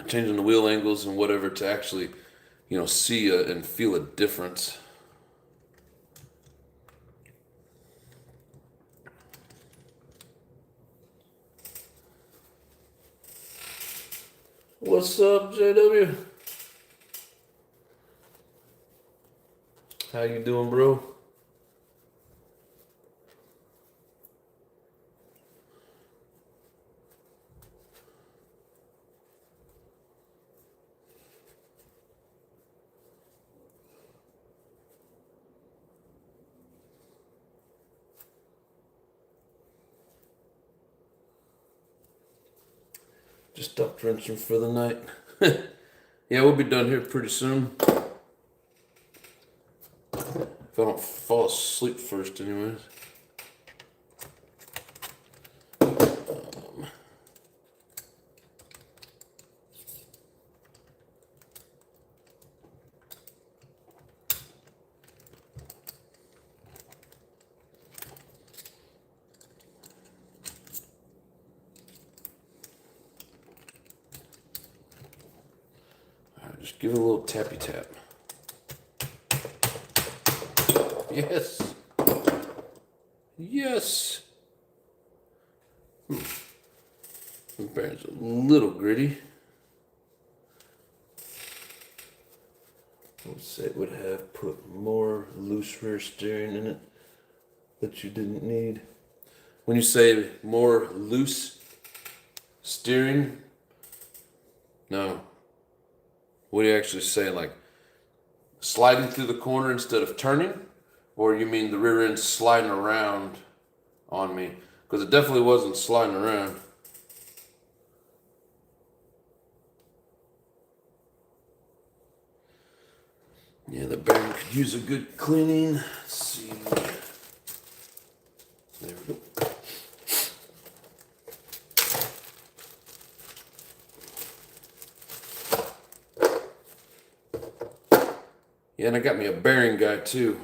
changing the wheel angles and whatever, to actually, see and feel a difference. What's up, JW? How you doing, bro? Just stopped wrenching for the night. Yeah, we'll be done here pretty soon. If I don't fall asleep first, anyways. Just give it a little tappy tap. Yes. Yes. The bearing's a little gritty. Let's say it would have put more loose rear steering in it. that you didn't need. When you say more loose steering, no. What do you actually say? Like sliding through the corner instead of turning? Or you mean the rear end sliding around on me? Because it definitely wasn't sliding around. Yeah, the bearing could use a good cleaning. Let's see. There we go. Yeah, and I got me a bearing guy too.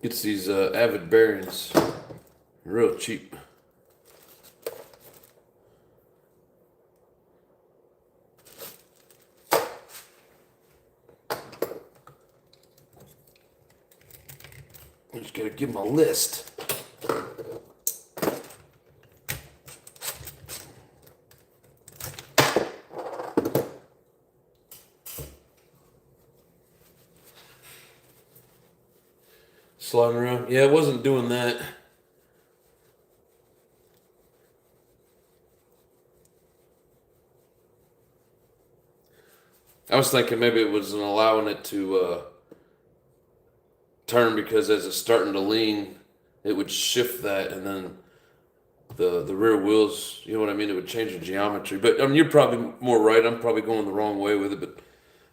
Gets these Avid bearings real cheap. I just gotta give them a list. Sliding around. Yeah, I wasn't doing that. I was thinking maybe it wasn't allowing it to turn because as it's starting to lean, it would shift that, and then the rear wheels, you know what I mean? It would change the geometry. But I mean, you're probably more right. I'm probably going the wrong way with it, but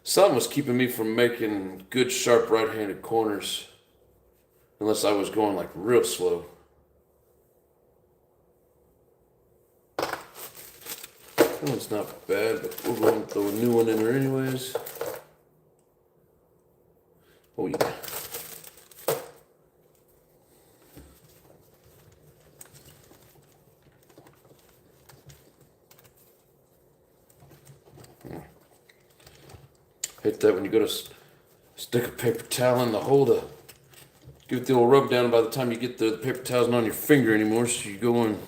something was keeping me from making good, sharp right-handed corners, unless I was going like real slow. That one's not bad, but we're going to throw a new one in there anyways. Oh yeah. Hate that when you go to stick a paper towel in the holder. Give it the old rub down, and by the time you get there, the paper towel's not on your finger anymore, so you go in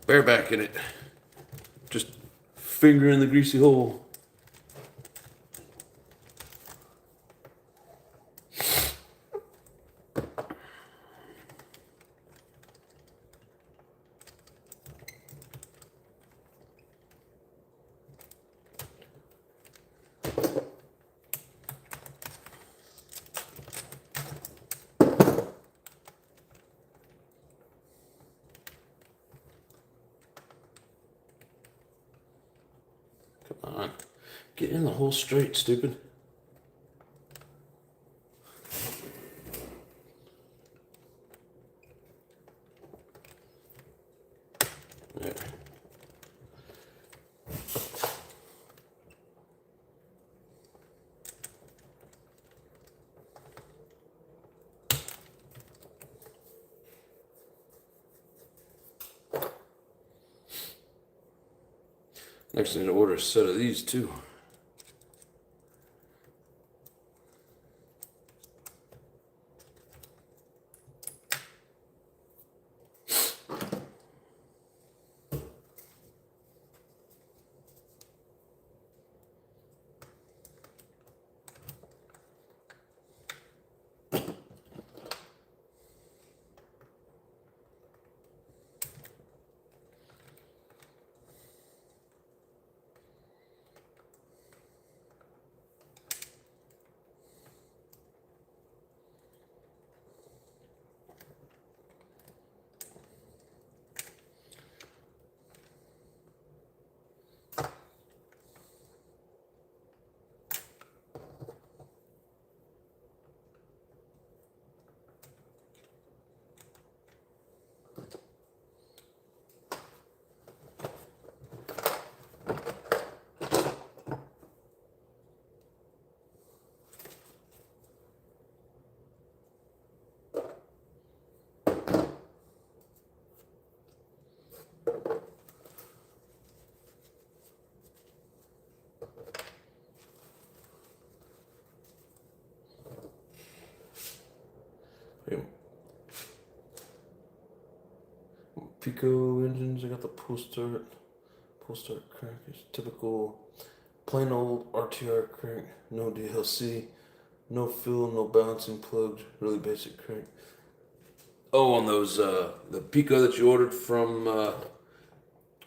bareback in it. Just finger in the greasy hole. Come on. Get in the hole straight, stupid. There. Next, I need to order a set of these too. Pico engines, I got the pull start crank. It's typical plain old RTR crank, no DLC. No fill, no balancing plugs, really basic crank. Oh, on those, the Pico that you ordered from,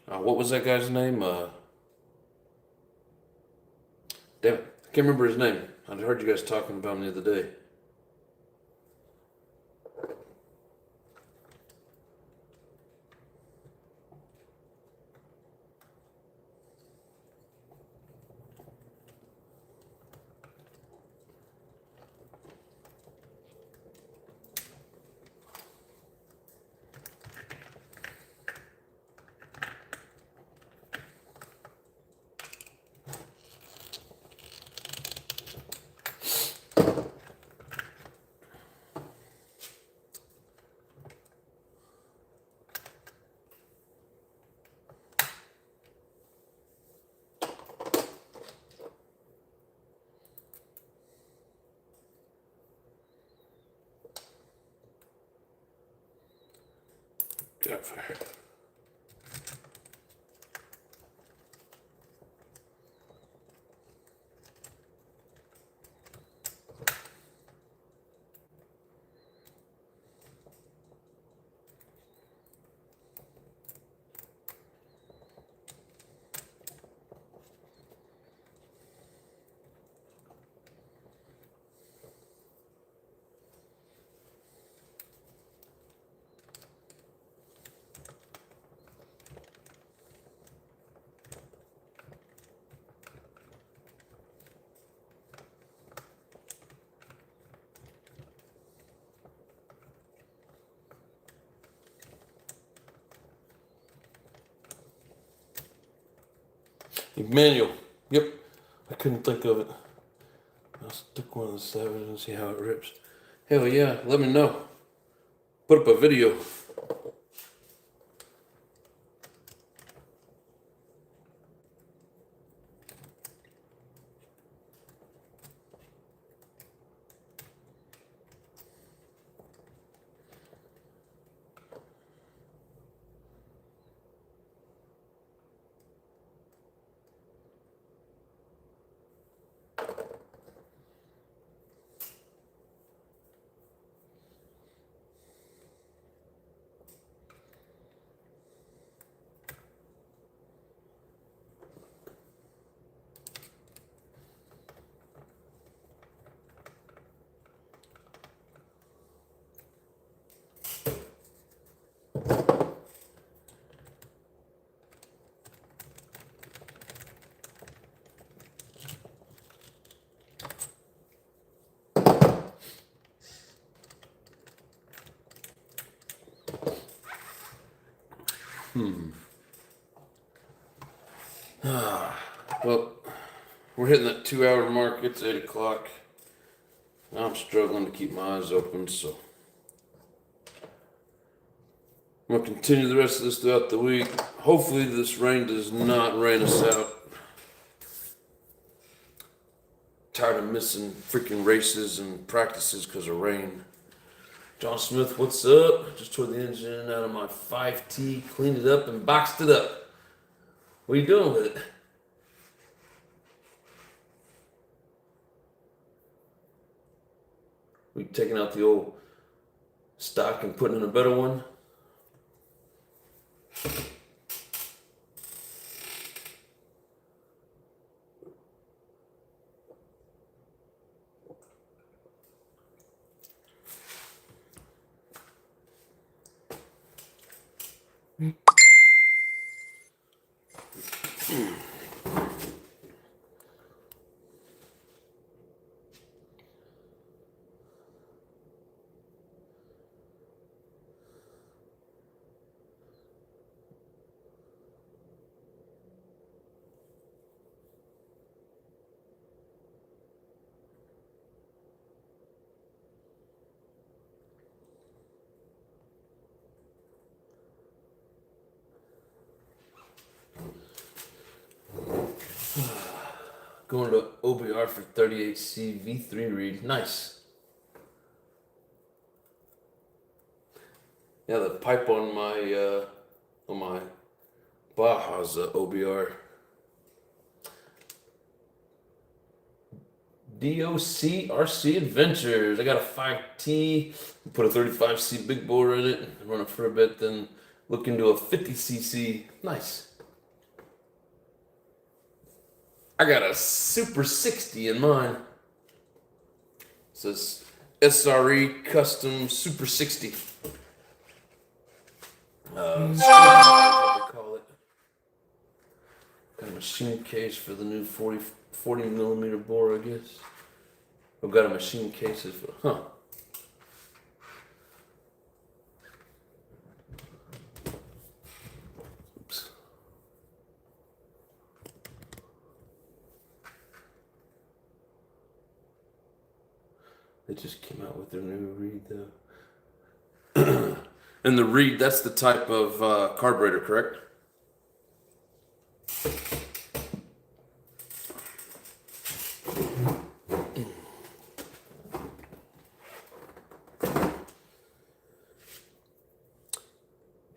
what was that guy's name? Damn it, I can't remember his name. I heard you guys talking about him the other day. Got fire. Manual. Yep. I couldn't think of it. I'll stick one of the Savages and see how it rips. Hell yeah, let me know. Put up a video. Well, we're hitting that 2 hour mark. It's 8 o'clock. I'm struggling to keep my eyes open, so I'm gonna continue the rest of this throughout the week. Hopefully this rain does not rain us out. Tired of missing freaking races and practices because of rain. John Smith, what's up? Just tore the engine out of my 5T, cleaned it up and boxed it up. What are you doing with it? We taking out the old stock and putting in a better one? Going to OBR for 38C V3 read. Nice. Yeah, the pipe on my Baja's OBR. DOC RC Adventures. I got a 5T, put a 35C big bore in it, run it for a bit, then look into a 50cc. Nice. I got a Super 60 in mine. It says SRE Custom Super 60. What they call it. Got a machine case for the new 40 millimeter bore, I guess. I've got a machine case for, Oops. They just came out with their new reed though. And the reed, that's the type of carburetor, correct?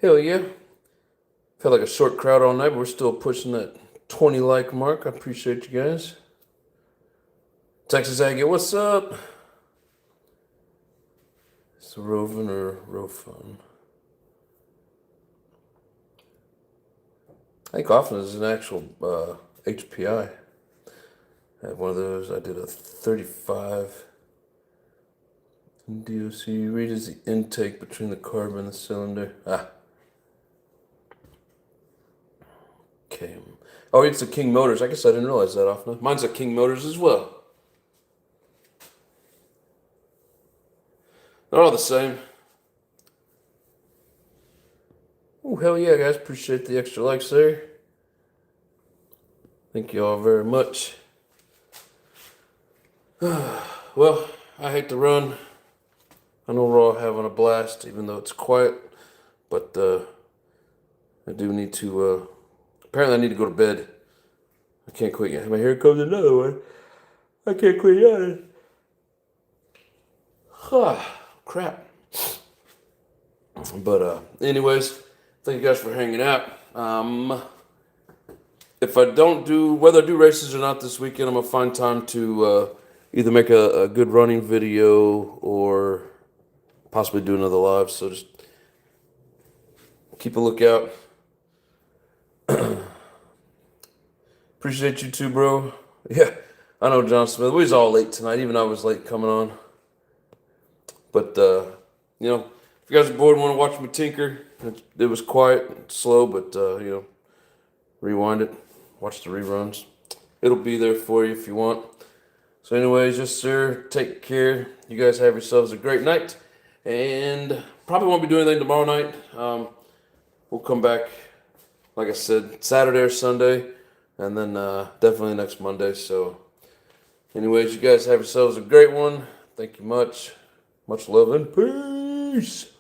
Hell yeah. Felt like a short crowd all night, but we're still pushing that 20 like mark. I appreciate you guys. Texas Aggie, what's up? It's a Rovin or Rofun. I think often is an actual HPI. I have one of those. I did a 35 DOC. Read is the intake between the carb and the cylinder. Okay. Oh, it's a King Motors. I guess I didn't realize that often. Mine's a King Motors as well. They're all the same. Oh, hell yeah, guys. Appreciate the extra likes there. Thank you all very much. Well, I hate to run. I know we're all having a blast, even though it's quiet. But I do need to... apparently I need to go to bed. I can't quit yet. Here comes another one. I can't quit yet. Crap. But anyways, thank you guys for hanging out. If I don't do, whether I do races or not this weekend, I'm gonna find time to either make a good running video or possibly do another live. So just keep a lookout. Appreciate you too, bro. Yeah, I know John Smith. We was all late tonight. Even I was late coming on. But, you know, if you guys are bored and want to watch me tinker, it was quiet and slow, but, you know, rewind it, watch the reruns. It'll be there for you if you want. So anyways, yes, sir, take care. You guys have yourselves a great night. And probably won't be doing anything tomorrow night. We'll come back, like I said, Saturday or Sunday. And then definitely next Monday. So anyways, you guys have yourselves a great one. Thank you much. Much love and peace.